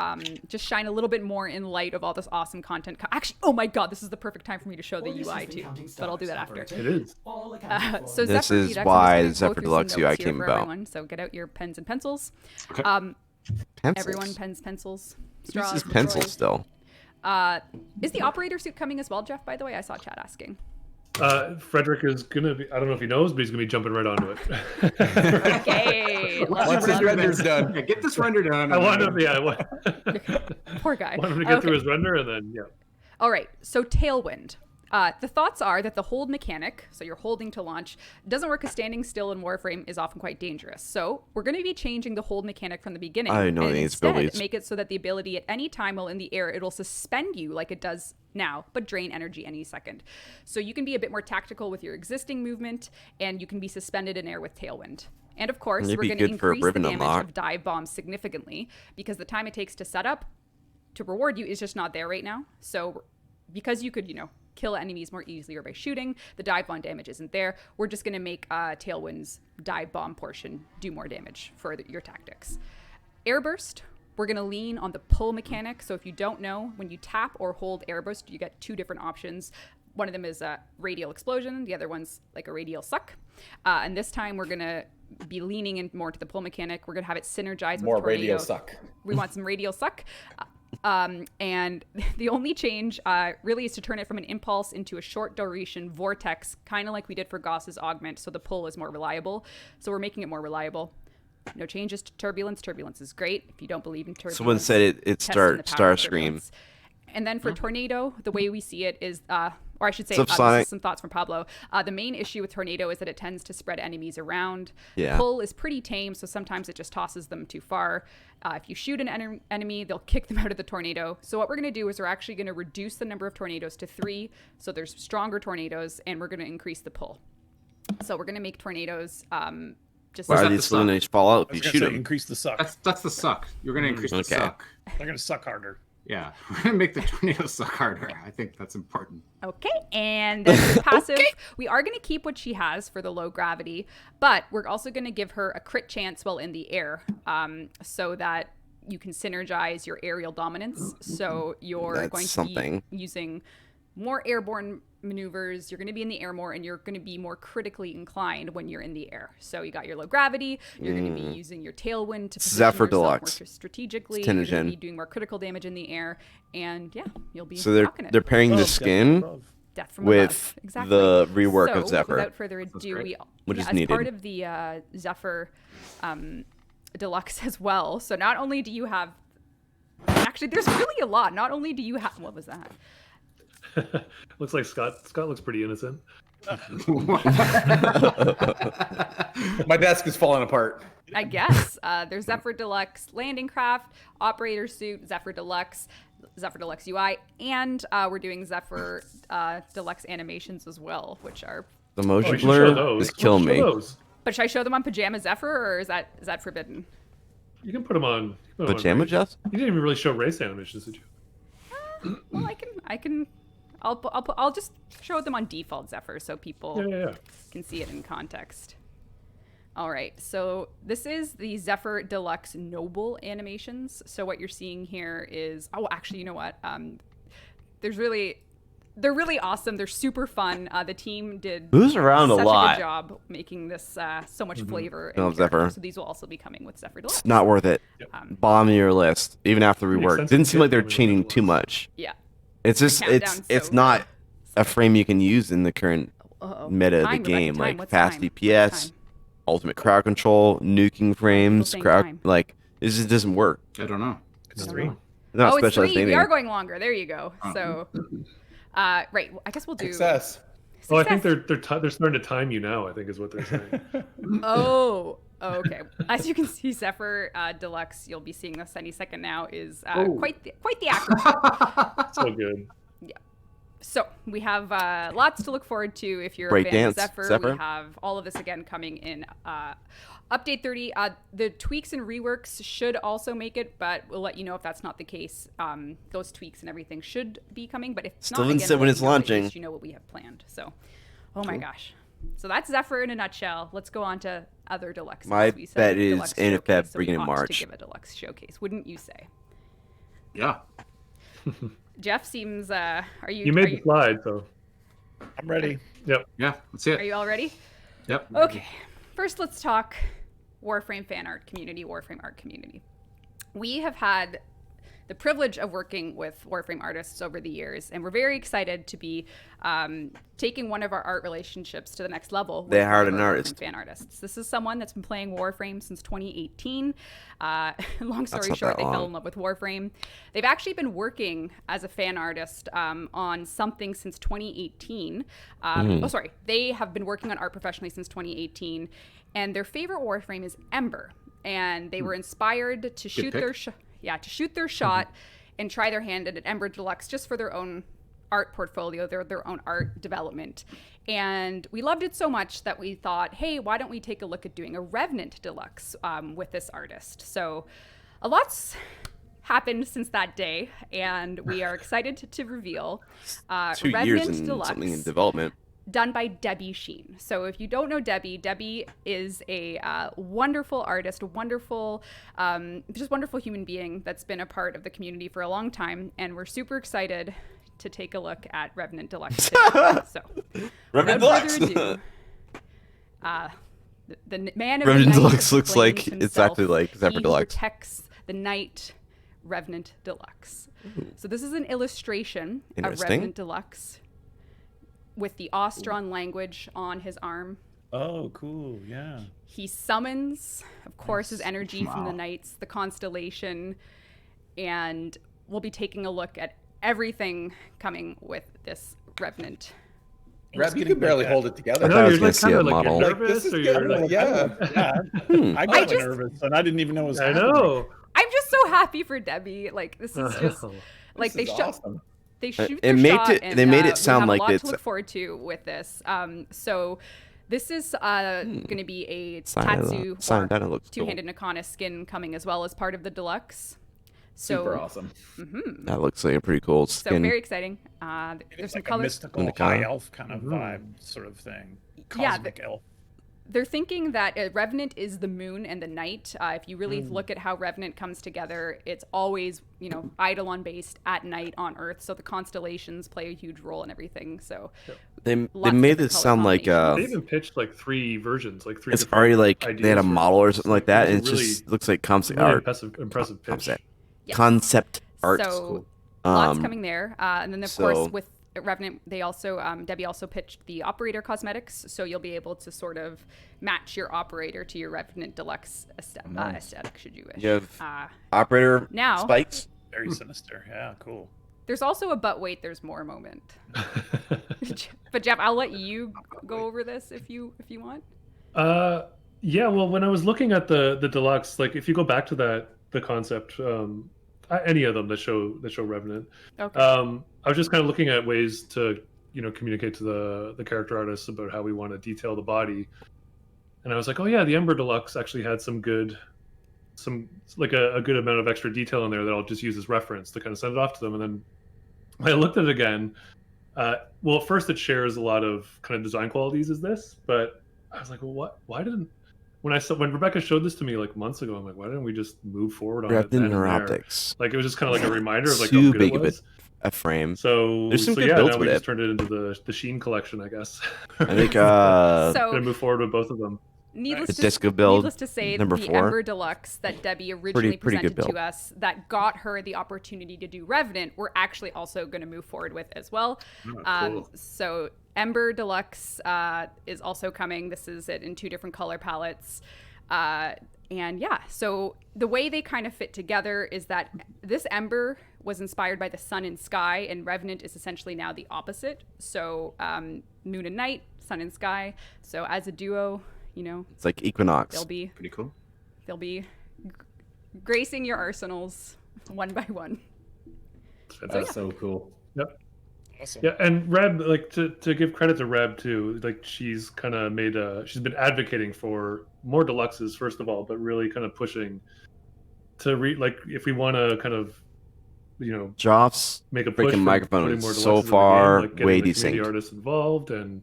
just shine a little bit more in light of all this awesome content. Actually, oh my God, this is the perfect time for me to show the UI too, but I'll do that after. It is. So This Zephyr is Redux, why I'm just gonna Zephyr go through Deluxe some UI notes here came for about. everyone. So get out your pens and pencils. Pencils. Everyone, pens, pencils, straws. This is pencil Troy. still. Is the operator suit coming as well, Jeff? By the way, I saw chat asking. Frederick is gonna be. I don't know if he knows, but he's gonna be jumping right onto it. Okay. Once his render's done. Yeah, get this render done. I want him. Yeah, I want Poor guy. him to get through Okay. his render, and then yeah. All right, so Tailwind. The thoughts are that the hold mechanic, so you're holding to launch, doesn't work because standing still in Warframe is often quite dangerous. So we're going to be changing the hold mechanic from the beginning. I know and these instead abilities. make it so that the ability at any time while in the air, it'll suspend you like it does now, but drain energy any second. So you can be a bit more tactical with your existing movement, and you can be suspended in air with Tailwind. And of course, It'd we're be going to good for a increase the Ribbon damage unlock. of dive bombs significantly because the time it takes to set up to reward you is just not there right now. So because you could, kill enemies more easily or by shooting, the dive bomb damage isn't there. We're just going to make Tailwind's dive bomb portion do more damage for your tactics. Airburst, we're going to lean on the pull mechanic. So if you don't know, when you tap or hold Airburst, you get two different options. One of them is a radial explosion. The other one's like a radial suck. And this time we're going to be leaning in more to the pull mechanic. We're going to have it synergize More with Tornado. radial suck. We want some radial suck. And the only change really is to turn it from an impulse into a short duration vortex, kind of like we did for Goss's augment, so the pull is more reliable. So we're making it more reliable. No changes to turbulence. Turbulence is great. If you don't believe in turbulence, Someone said it test in the power of Starscream. turbulence. And then for Tornado, the way we see it is, or I should say, What's up, this Sonic? is some thoughts from Pablo. The main issue with Tornado is that it tends to spread enemies around. Yeah. Pull is pretty tame, so sometimes it just tosses them too far. If you shoot an enemy, they'll kick them out of the tornado. So what we're going to do is we're actually going to reduce the number of tornadoes to 3, so there's stronger tornadoes, and we're going to increase the pull. So we're going to make tornadoes just... Why that are the these suck? balloons fall out I was if you gonna shoot say them? increase the suck. That's the suck. You're gonna increase the Okay. suck. They're gonna suck harder. Yeah, we're gonna make the tornadoes suck harder. I think that's important. Okay, and then for passive, we are going to keep what she has for the low gravity, but we're also going to give her a crit chance while in the air, so that you can synergize your aerial dominance. So you're That's going to something. be using more airborne maneuvers. You're going to be in the air more, and you're going to be more critically inclined when you're in the air. So you got your low gravity. You're going to be using your tailwind to position Zephyr yourself Deluxe. more strategically. It's You're going to 10 be doing more critical damage in the air, and yeah, you'll be So they're rocking it. they're pairing the Above, skin above. Death from with above. Exactly. the rework so, of Zephyr. Without further ado, great. we Which is as needed. part of the Zephyr Deluxe as well. So not only do you have, actually, there's really a lot. Not only do you have, what was that? Looks like Scott. Scott looks pretty innocent. My desk is falling apart. I guess there's Zephyr Deluxe landing craft, operator suit, Zephyr Deluxe UI, and we're doing Zephyr Deluxe animations as well, which are. The Oh, motion you should show blur those. is killing Show me. those. But should I show them on Pajama Zephyr, or is that forbidden? You can put them on. Put 'em on Pajama race. Jess? You didn't even really show race animations, did you? Well, I can. I'll just show them on default Zephyr so people Yeah. can see it in context. All right, so this is the Zephyr Deluxe Noble animations. So what you're seeing here is, oh, actually, you know what? They're really awesome. They're super fun. The team did Who's around a such lot? good job making this so much flavor. I love and character. Zephyr. So these will also be coming with Zephyr Deluxe. It's not worth it. Bottom of your list, even after Pretty rework. expensive Didn't seem kit like they're coming in changing the too list. much. Yeah. It's just countdown's it's so not good. a frame you can use in the current Uh-oh. meta of the Time, Rebecca, game, time. like What's fast time? DPS, What's time? ultimate crowd control, nuking frames, saying crowd time. like this just doesn't work. I don't know. It's I don't 3. know. It's not Oh, it's specialized 3. We anything. are going longer. There you go. So, right. I guess we'll do. Success. Oh, I think Success. they're starting to time you now. I think is what they're saying. Oh, okay. As you can see, Zephyr Deluxe, you'll be seeing this any second now, is quite the acrobat. So good. So we have lots to look forward to if you're Break a fan of dance, Zephyr. Zephyr. We have all of this again coming in update 30. The tweaks and reworks should also make it, but we'll let you know if that's not the case. Those tweaks and everything should be coming, but if it's Still not, didn't again, say we'll when let it's you know, at launching. least you know what we have planned. So, oh my gosh. So that's Zephyr in a nutshell. Let's go on to other deluxes. My We said bet is deluxe in showcase, Feb, so we beginning of ought March. to give a deluxe showcase, wouldn't you say? Yeah. Jeff seems. Are you? You are made you, the slide, so I'm ready. yep. Yeah. Let's see Are it. you all ready? Yep. Okay, first let's talk Warframe fan art community, Warframe art community. We have had the privilege of working with Warframe artists over the years, and we're very excited to be taking one of our art relationships to the next level. They with hired one of an our artist. Warframe fan artists. This is someone that's been playing Warframe since 2018. Long story not short, that they fell long. in love with Warframe. They've actually been working as a fan artist on something since 2018. Oh, sorry. They have been working on art professionally since 2018, and their favorite Warframe is Ember. And they were inspired to shoot pick. their shot and try their hand at an Ember Deluxe just for their own art portfolio, their own art development. And we loved it so much that we thought, hey, why don't we take a look at doing a Revenant Deluxe with this artist? So a lot's happened since that day, and we are excited to reveal 2 years Revenant and Deluxe, something in development. done by Debbie Sheen. So if you don't know Debbie is a wonderful artist, just wonderful human being that's been a part of the community for a long time, and we're super excited to take a look at Revenant Deluxe today. So Revenant without Deluxe. further ado, the man of Revenant the night Deluxe looks like proclaims exactly himself, like Zephyr he who Deluxe. protects the night, Revenant Deluxe. So this is an illustration of Interesting. Revenant Deluxe with the Ostron language on his arm. Oh, cool. Yeah. He summons, of course, his energy from the Wow. nights, the constellation, and we'll be taking a look at everything coming with this Revenant. Reb, you getting can barely like hold it together. I No, thought I you're was gonna like see kind a of like model. you're Like, nervous, this or is you're good. like Yeah. I got just- nervous, and I didn't even know it was I happening. know. I'm just so happy for Debbie. Like this is just like This is they awesome. they shoot It their made shot, it- and, they made it we sound have like a lot it's- to look forward to with this. So this is going to be a Sign Tatsu sign or that looks cool. two-handed Nakana skin coming as well as part of the deluxe. So, Super awesome. That looks like a pretty cool So skin. very exciting. It's There's some like a colors. mystical Indica. high elf kind of vibe sort of thing. Yeah, Cosmic elf. They're thinking that Revenant is the moon and the night. If you really look at how Revenant comes together, it's always, Eidolon based at night on Earth. So the constellations play a huge role in everything. So They lots made of this different sound color like They combinations. even pitched like 3 versions, like 3 it's different already like they ideas had a for it. model or something like that, and it It's a just looks like concept really art. impressive pitch. Concept, Yes. concept art. So lots Um, coming there. And then, of so- course, with Revenant, they also, Debbie also pitched the operator cosmetics. So you'll be able to sort of match your operator to your Revenant Deluxe aesthetic, should you wish. You have Uh, operator now- spikes. Very sinister. Yeah, cool. there's also a but wait, there's more moment. But Jeff, I'll let you go over this if you want. Yeah, well, when I was looking at the deluxe, like if you go back to the concept, any of them that show Revenant, Okay. I was just kind of looking at ways to communicate to the character artists about how we want to detail the body, and I was like, oh yeah, the Ember Deluxe actually had a good amount of extra detail in there that I'll just use as reference to kind of send it off to them. And then when I looked at it again, well, at first it shares a lot of kind of design qualities as this, but I was like, well, when Rebecca showed this to me like months ago, I'm like, why didn't we just move forward on it then Revenant and there? Neuroptics. Like it was just kind of like a reminder of like Too how good big it of was. a frame. So There's some so good yeah, builds now we with just it. turned it into the Sheen collection, I guess. I think So Gonna move forward with both of them. needless the to, disco build, needless to say, number the 4. Ember Deluxe that Debbie originally pretty good presented build. to us that got her the opportunity to do Revenant, we're actually also going to move forward with as well. Cool. So Ember Deluxe is also coming. This is it in 2 different color palettes. And yeah, so the way they kind of fit together is that this Ember was inspired by the sun and sky, and Revenant is essentially now the opposite. So moon and night, sun and sky. So as a duo, It's like Equinox. Pretty cool. they'll be gracing your arsenals one by one. It's fantastic. That's so cool. Yep. Awesome. Yeah, and Reb, like to give credit to Reb too, like she's kind of she's been advocating for more deluxes first of all, but really kind of pushing to like if we want to kind of Joff's make a push freaking for microphone putting is more so deluxes in the far game, like getting way the community desynced. artists involved, and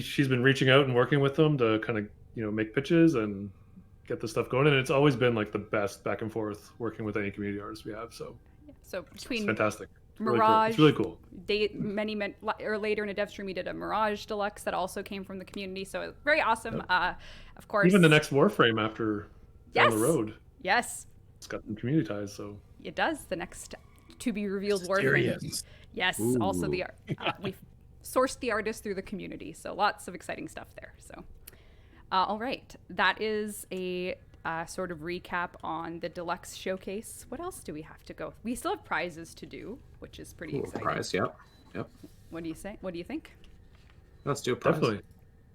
she's been reaching out and working with them to kind of make pitches and get the stuff going, and it's always been like the best back and forth working with any community artist we have. So So it's between fantastic. Mirage, It's really cool. many or later in a dev stream, we did a Mirage Deluxe that also came from the community. So it's very awesome. Of course, Even the next Warframe after down the Yes. road, yes, it's got some community ties. So it does. The next to be revealed Warframe. Mysterious. Yes, also the we've sourced the artist through the community, so lots of exciting stuff there. So, all right, that is a sort of recap on the deluxe showcase. What else do we have to go? We still have prizes to do, which is pretty exciting. Prize, yep. What do you say? What do you think? Let's do a prize. definitely.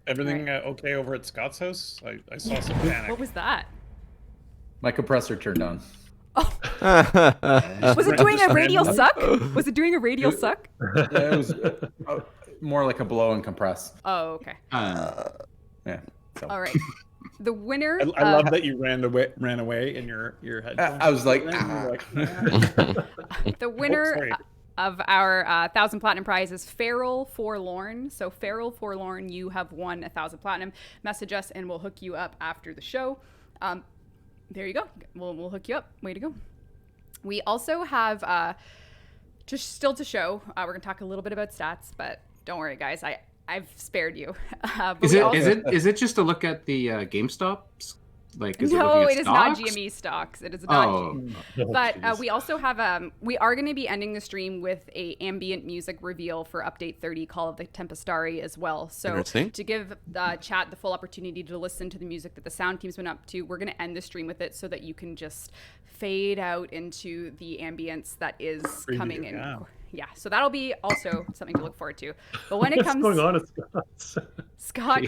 Everything okay over at Scott's house? I saw some panic. What was that? My compressor turned on. Was it doing a Just radial random. suck? Was it doing a radial suck? Yeah, it was more like a blow and compress. Oh, okay. Yeah. So. All right. The winner. I love that you ran away in your headphones. I was like, The winner sorry. of our 1,000 Platinum prize is Feral Forlorn. So, Feral Forlorn, you have won 1,000 Platinum. Message us and we'll hook you up after the show. There you go. We'll hook you up. Way to go. We also have, just still to show, we're going to talk a little bit about stats, but don't worry, guys. I've spared you. But Is we it also- is it just to look at the GameStops? Like, is No, it it is looking not at stocks? GME stocks. It is not. Oh, But jeez. we also have we are going to be ending the stream with a ambient music reveal for update 30 Call of the Tempestari as well. So Interesting. to give the chat the full opportunity to listen to the music that the sound team's been up to, we're going to end the stream with it so that you can just fade out into the ambience that is Preview, coming in. yeah. Yeah, so that'll be also something to look forward to. But when it What's comes, going on at Scott's? Scott,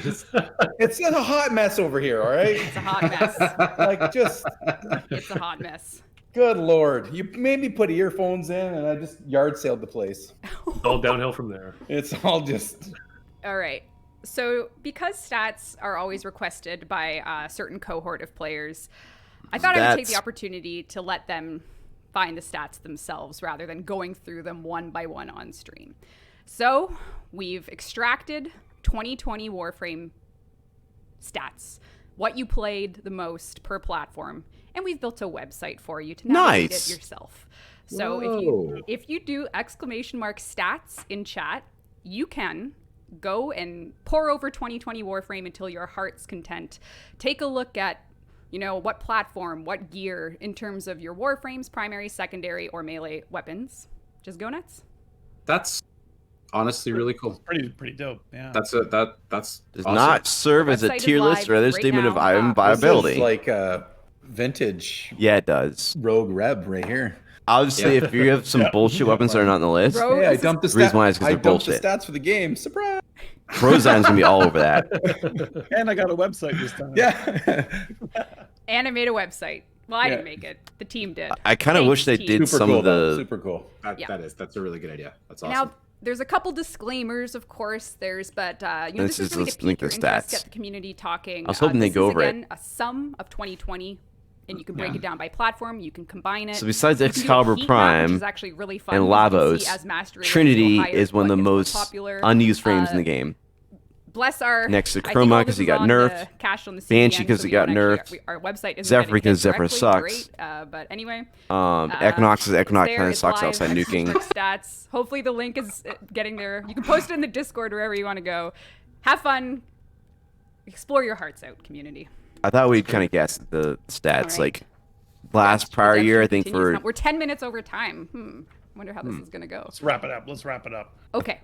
it's a hot mess over here, all right? it's a hot mess. Like, just, It's a hot mess. good Lord. You made me put earphones in, and I just yard sailed the place. It's all downhill from there. It's all just... All right. So, because stats are always requested by a certain cohort of players, I thought I would take the Stats. opportunity to let them find the stats themselves rather than going through them one by one on stream. So we've extracted 2020 Warframe stats, what you played the most per platform, and we've built a website for you to navigate Nice. it yourself. So Whoa. if you do !stats in chat, you can go and pour over 2020 Warframe until your heart's content. Take a look at, you know, what platform, what gear in terms of your Warframes, primary, secondary, or melee weapons. Just go nuts. That's honestly really cool. Pretty dope. Yeah. That's Does awesome. not serve as a Website is tier list live or other right statement of now. item This is viability. like a vintage Yeah, it does. rogue reb right here. Obviously, Yeah. if you have some bullshit weapons that are not on the list, Bro, Hey, I this is- dumped the The reason why is 'cause I they're dumped the bullshit. stats for the game. Surprise! Frozan's gonna be all over that. And I got a website this time. Yeah. And I made a website. Well, I Yeah. didn't make it. The team did. I kind of Thanks, wish they team. did Super some cool of though. the. Super cool. Yeah. That's a really good idea. That's awesome. Now, there's a couple disclaimers, of course. But you know, Let's this is just- really let's to link pique the your interest, stats. get the community talking. I was hoping this they'd go is, over it. again, a sum of 2020, and you can break it down by platform. You can combine it. So besides You can do a Excalibur heat map, Prime which is actually really fun. and You can see Lavos, as mastery levels Trinity go higher, is one of what the gets more most popular. unused frames in the game. Bless our Next to I think Chroma, all 'cause this he is got on nerfed. the cache on the Banshee, CDN, 'cause so he we got don't nerfed. actually- our website isn't Zephyr, getting because hit Zephyr directly. sucks. Great. But anyway, Equinox is Equinox there, kind of it's sucks live, outside X nuking. District stats. Hopefully the link is getting there. You can post it in the Discord wherever you want to go. Have fun. Explore your hearts out, community. I thought we'd kind of guess the stats. All right. Like last prior year, I Redemption think continues. for We're 10 minutes over time. Wonder how this is gonna go. Let's wrap it up. Okay.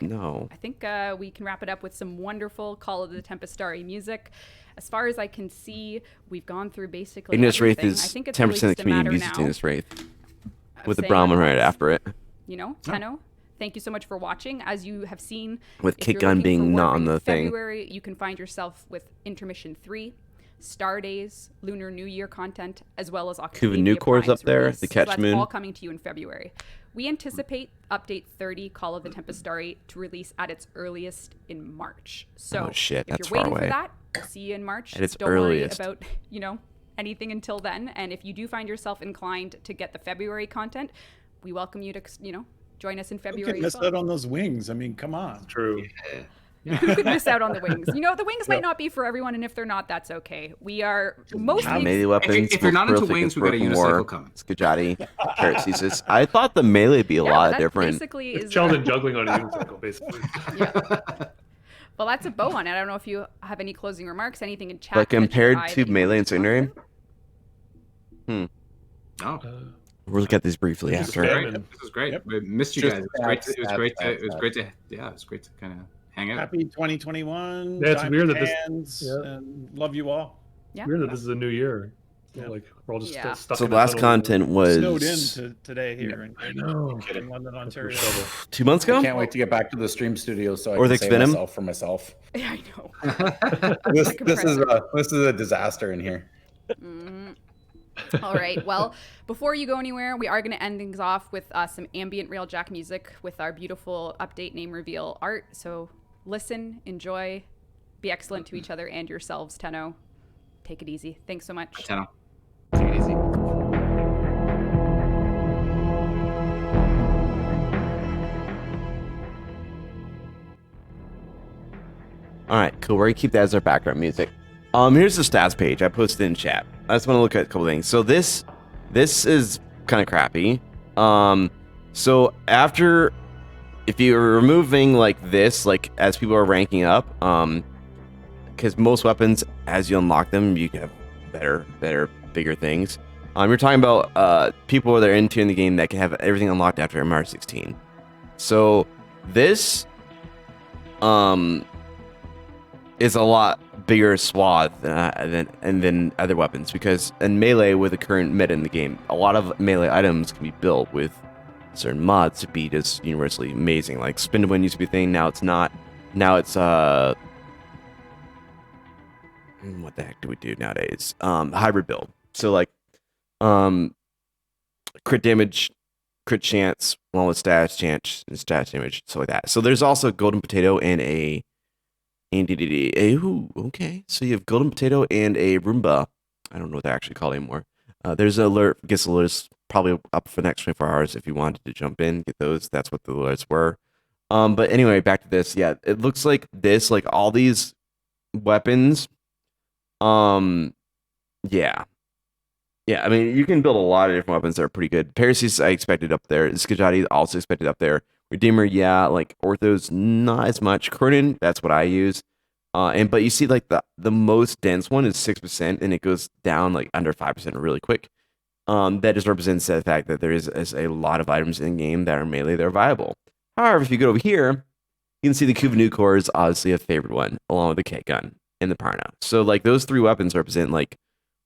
no. I think we can wrap it up with some wonderful Call of the Tempestari music. As far as I can see, we've gone through basically Ignis Wraith everything. is I think it's 10% really of the just a community matter uses now Ignis Wraith of with the saying Brahmin right let's, after it. You know, Tenno, thank you so much for watching. As you have seen, With if you're Kick Gun looking being for not on Warframe the thing. February, you can find yourself with Intermission 3, Star Days, Lunar New Year content, as well as Octavia New Core's Prime's up there, release. the Catch so that's Moon. all coming to you in February. We anticipate Update 30, Call of the Tempestari, to release at its earliest in March. So Oh, shit, if that's you're waiting far for away. that, we'll see you in March. At its Don't earliest. worry about, you know, anything until then. And if you do find yourself inclined to get the February content, we welcome you to, you know, join us in Who February. can as miss well. out on those wings? I mean, come on. True. Who could miss out on the wings? You know, the wings might not be for everyone, and if they're not, that's okay. We are mostly Melee weapons. if you're not into Perfect wings, we against got a Broken unicycle War, coming. Skajati, Parasisis. I thought the melee would be a lot that different. Basically, is Sheldon juggling on a unicycle, basically. well, that's a bow on it. I don't know if you have any closing remarks, anything in chat. But that you compared eye to that you melee wanted and to talk secondary, about? Oh, we'll look at these briefly Just after. scam. great. This was great. Yep. We missed you Just guys. It was great. stats, It was stats, great. To, stats, it was stats. great to. Yeah, it was great to kind of hang out. Happy 2021. Yeah, it's Diamond weird that this- hands, yeah. and love you all. Yeah. Weird that this is a new year. Yeah. Like we're all just Yeah. stuck. So in the a last tunnel. content Snowed in was today here in, I know. in London, Ontario. Shovel. 2 months I ago. can't wait to get back to the stream studio so I Or can the save Venom? myself for myself. Yeah, I know. This is a disaster in here. All right. Well, before you go anywhere, we are going to end things off with some ambient railjack music with our beautiful update name reveal art. So listen, enjoy, be excellent to each other and yourselves, Tenno. Take it easy. Thanks so much. Tenno. Take it easy. All right, cool. We're gonna keep that as our background music. Here's the stats page I posted in chat. I just want to look at a couple things. So this is kind of crappy. So after, if you're removing like this, like as people are ranking up, because most weapons, as you unlock them, you can have better, bigger things. You're talking about people that are into in the game that can have everything unlocked after MR16. So this, is a lot bigger swath than other weapons, because in melee, with the current meta in the game, a lot of melee items can be built with certain mods to be just universally amazing. Like spin to win used to be a thing, now it's not. Now it's what the heck do we do nowadays? Hybrid build. So like crit damage, crit chance, along with status chance and status damage, stuff like that. So there's also golden potato and a ooh, okay. So you have golden potato and a Roomba. I don't know what they're actually called anymore. There's an alert, gets alerts probably up for the next 24 hours if you wanted to jump in, get those. That's what the alerts were. But anyway, back to this. Yeah, it looks like this, like all these weapons. Yeah. Yeah, I mean, you can build a lot of different weapons that are pretty good. Parasites, I expected up there. Skajati also expected up there. Redeemer, yeah. Like Orthos, not as much. Cronin, that's what I use. But you see, like the most dense one is 6%, and it goes down like under 5% really quick. That just represents the fact that there is a lot of items in game that are melee that are viable. However, if you go over here, you can see the Kuvanu core is obviously a favorite one, along with the K gun and the Parno. So like those three weapons represent like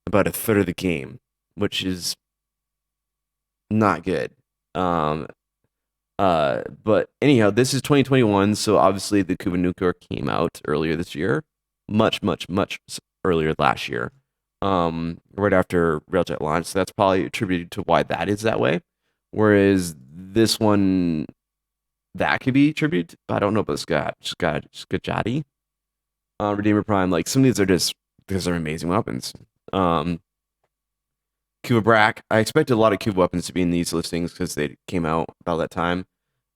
about a third of the game, which is not good. But anyhow, this is 2021, so obviously the Kuvanu core came out earlier this year, much earlier last year. Right after Railjet launched. So that's probably attributed to why that is that way. Whereas this one, that could be attributed, but I don't know about Skajati. Redeemer Prime, like some of these are just because they're amazing weapons. Cuba Brack, I expected a lot of Cuba weapons to be in these listings because they came out about that time.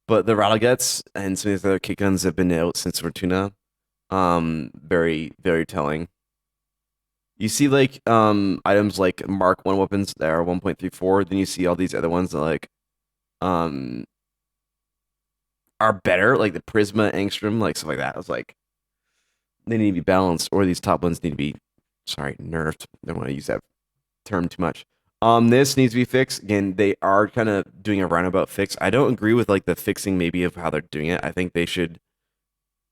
But the Rattleguts and some of these other kick guns have been out since Fortuna. Very, very telling. You see like items like Mark 1 weapons that are 1.34, then you see all these other ones that like are better, like the Prisma, Angstrom, like stuff like that. I was like, they need to be balanced, or these top ones need to be nerfed. I don't want to use that term too much. This needs to be fixed. Again, they are kind of doing a roundabout fix. I don't agree with like the fixing maybe of how they're doing it. I think they should,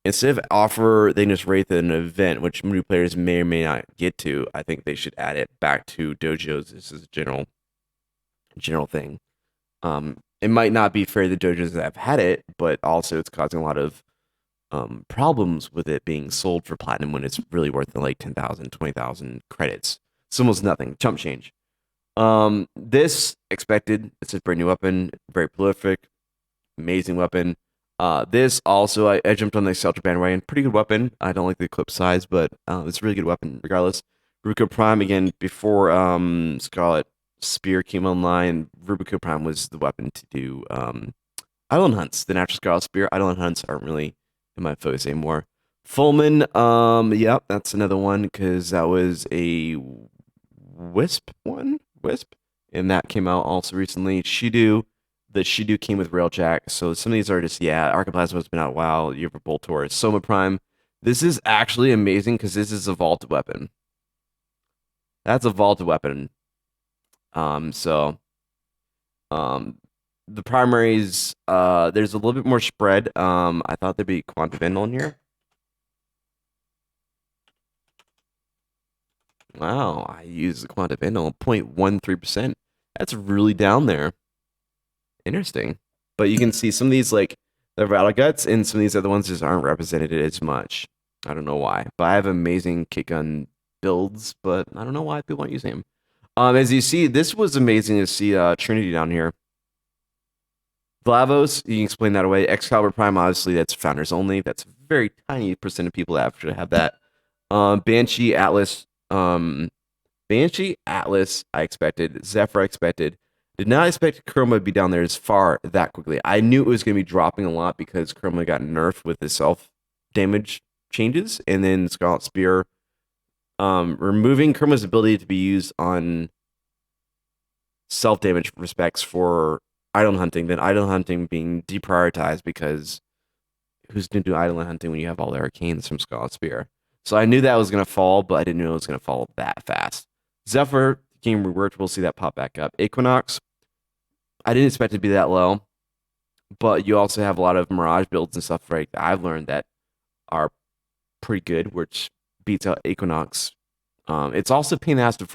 instead of offer, they just rate an event, which new players may or may not get to. I think they should add it back to dojos. This is a general thing. It might not be fair to dojos that have had it, but also it's causing a lot of problems with it being sold for platinum when it's really worth like 10,000, 20,000 credits. It's almost nothing. Chump change. This expected. It's a brand new weapon, very prolific, amazing weapon. This also, I jumped on the Celtic bandwagon. Pretty good weapon. I don't like the clip size, but it's a really good weapon regardless. Rubico Prime, again, before Scarlet Spear came online, Rubico Prime was the weapon to do Island Hunts. The natural Scarlet Spear, Island Hunts aren't really in my focus anymore. Fulman, yep, that's another one because that was a Wisp, and that came out also recently. Shidu, the Shidu came with Railjack, so some of these are just, Archiplasma has been out a while. You have a Boltor, Soma Prime. This is actually amazing because this is a vaulted weapon. That's a vaulted weapon. The primaries, there's a little bit more spread. I thought there'd be Quantum Vandal in here. Wow, I use the Quantum Vandal 0.13%. That's really down there. Interesting. But you can see some of these, like the Rattle Guts, and some of these other ones just aren't represented as much. I don't know why. But I have amazing kick gun builds, but I don't know why people aren't using them. As you see, this was amazing to see Trinity down here. Vlavos, you can explain that away. Excalibur Prime, obviously, that's founders only. That's a very tiny percent of people that actually have that. Banshee, Atlas, I expected. Zephyr, I expected. Did not expect Chroma to be down there as far that quickly. I knew it was going to be dropping a lot because Chroma got nerfed with the self-damage changes, and then Scarlet Spear removing Chroma's ability to be used on self-damage respects for island hunting, then island hunting being deprioritized because who's going to do island hunting when you have all the arcanes from Scarlet Spear? So I knew that was going to fall, but I didn't know it was going to fall that fast. Zephyr, game reworked, we'll see that pop back up. Equinox, I didn't expect it to be that low, but you also have a lot of Mirage builds and stuff, right? I've learned that are pretty good, which beats out Equinox. It's also a pain in the ass to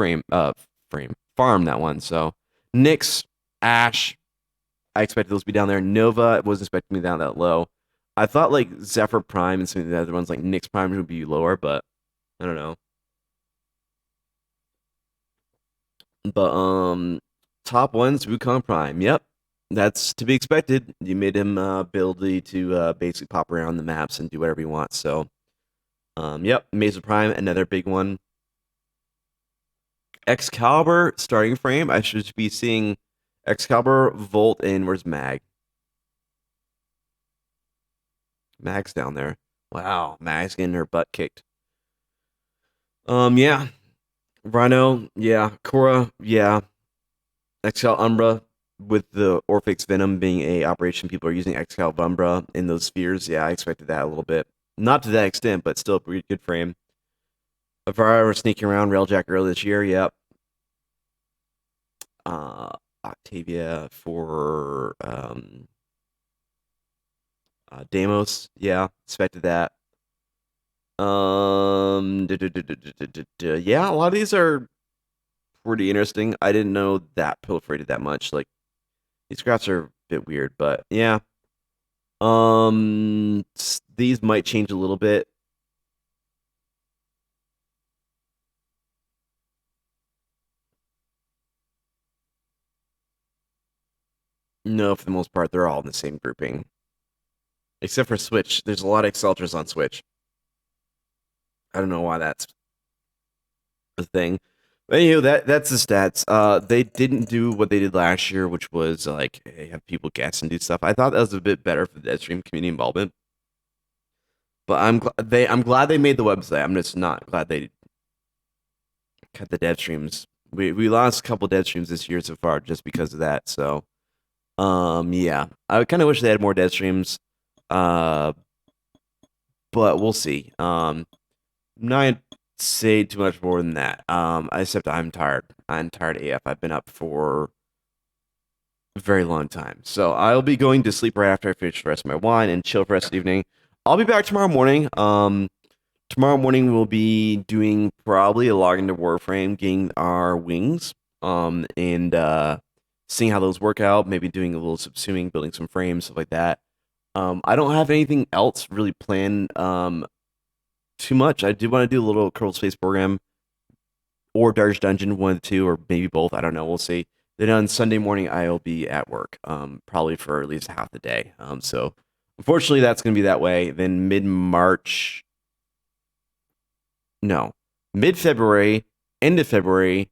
farm that one. So Nyx, Ash, I expected those to be down there. Nova, I wasn't expecting me down that low. I thought like Zephyr Prime and some of the other ones like Nyx Prime would be lower, but I don't know. But top ones, Wukong Prime. Yep, that's to be expected. You made him ability to basically pop around the maps and do whatever you want. So, yep, Mesa Prime, another big one. Excalibur starting frame. I should be seeing Excalibur, Volt, and where's Mag? Mag's down there. Wow, Mag's getting her butt kicked. Yeah. Rhino, yeah. Korra, yeah. Excal Umbra, with the Orphix Venom being a operation, people are using Excal Umbra in those spheres. Yeah, I expected that a little bit. Not to that extent, but still a pretty good frame. Avara was sneaking around Railjack earlier this year, yep. Octavia for Deimos, yeah, expected that. Yeah, a lot of these are pretty interesting. I didn't know that proliferated that much. Like, these scraps are a bit weird, but yeah. These might change a little bit. No, for the most part, they're all in the same grouping. Except for Switch. There's a lot of Exceltras on Switch. I don't know why that's a thing. But anyway, that's the stats. They didn't do what they did last year, which was like have people guess and do stuff. I thought that was a bit better for the Deadstream community involvement. But I'm glad they made the website. I'm just not glad they cut the dev streams. We lost a couple dev streams this year so far just because of that. So yeah. I kind of wish they had more dev streams. But we'll see. Not say too much more than that. Except I'm tired. I'm tired AF. I've been up for a very long time. So I'll be going to sleep right after I finish the rest of my wine and chill for the rest of the evening. I'll be back tomorrow morning. Tomorrow morning we'll be doing probably a login to Warframe, getting our wings, and seeing how those work out. Maybe doing a little subsuming, building some frames, stuff like that. I don't have anything else really planned too much. I do want to do a little Kerbal Space Program or Dark Dungeon, one of the two, or maybe both. I don't know. We'll see. Then on Sunday morning, I'll be at work, probably for at least half the day. So unfortunately, that's going to be that way. Then mid-February, end of February,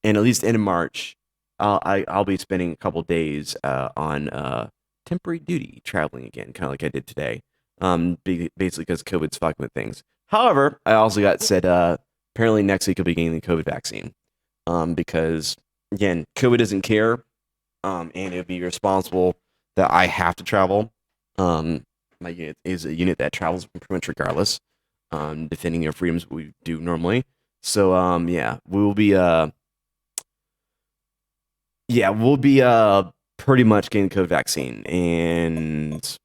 and at least end of March, I'll be spending a couple days on temporary duty, traveling again, kind of like I did today. Basically because COVID's fucking with things. However, I also got said apparently next week I'll be getting the COVID vaccine. Because again, COVID doesn't care, and it would be responsible that I have to travel. My unit is a unit that travels pretty much regardless, defending your freedoms we do normally. So yeah, we'll be pretty much getting the COVID vaccine, and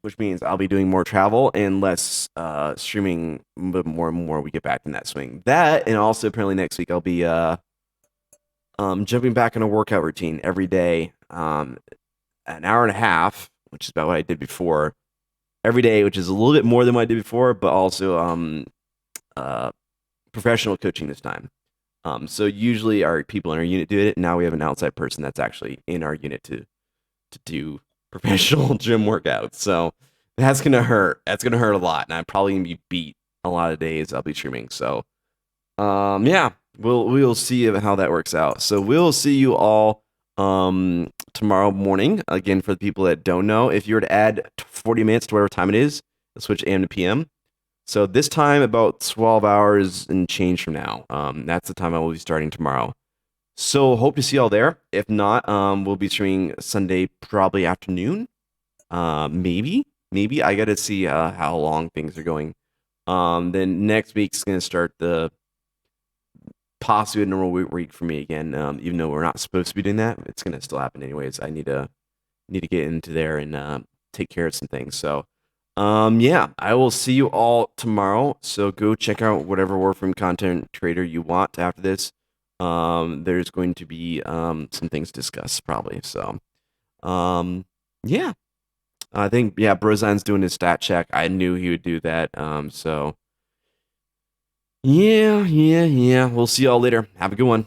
which means I'll be doing more travel and less streaming, but more and more we get back in that swing. That, and also apparently next week I'll be jumping back in a workout routine every day, an hour and a half, which is about what I did before, every day, which is a little bit more than what I did before, but also professional coaching this time. So usually our people in our unit do it. Now we have an outside person that's actually in our unit to do professional gym workouts. So that's gonna hurt. That's gonna hurt a lot, and I'm probably gonna be beat a lot of days I'll be streaming. So yeah, we'll see how that works out. So we'll see you all tomorrow morning. Again, for the people that don't know, if you were to add 40 minutes to whatever time it is, switch AM to PM. So this time, about 12 hours and change from now. That's the time I will be starting tomorrow. So hope to see y'all there. If not, we'll be streaming Sunday probably afternoon. Maybe. I got to see how long things are going. Then next week's gonna start the possibly a normal week for me again. Even though we're not supposed to be doing that, it's gonna still happen anyways. I need to get into there and take care of some things. So. Yeah, I will see you all tomorrow. So go check out whatever Warframe content creator you want after this. There's going to be some things discussed probably. So, yeah, I think Brozan's doing his stat check. I knew he would do that. So yeah. We'll see y'all later. Have a good one.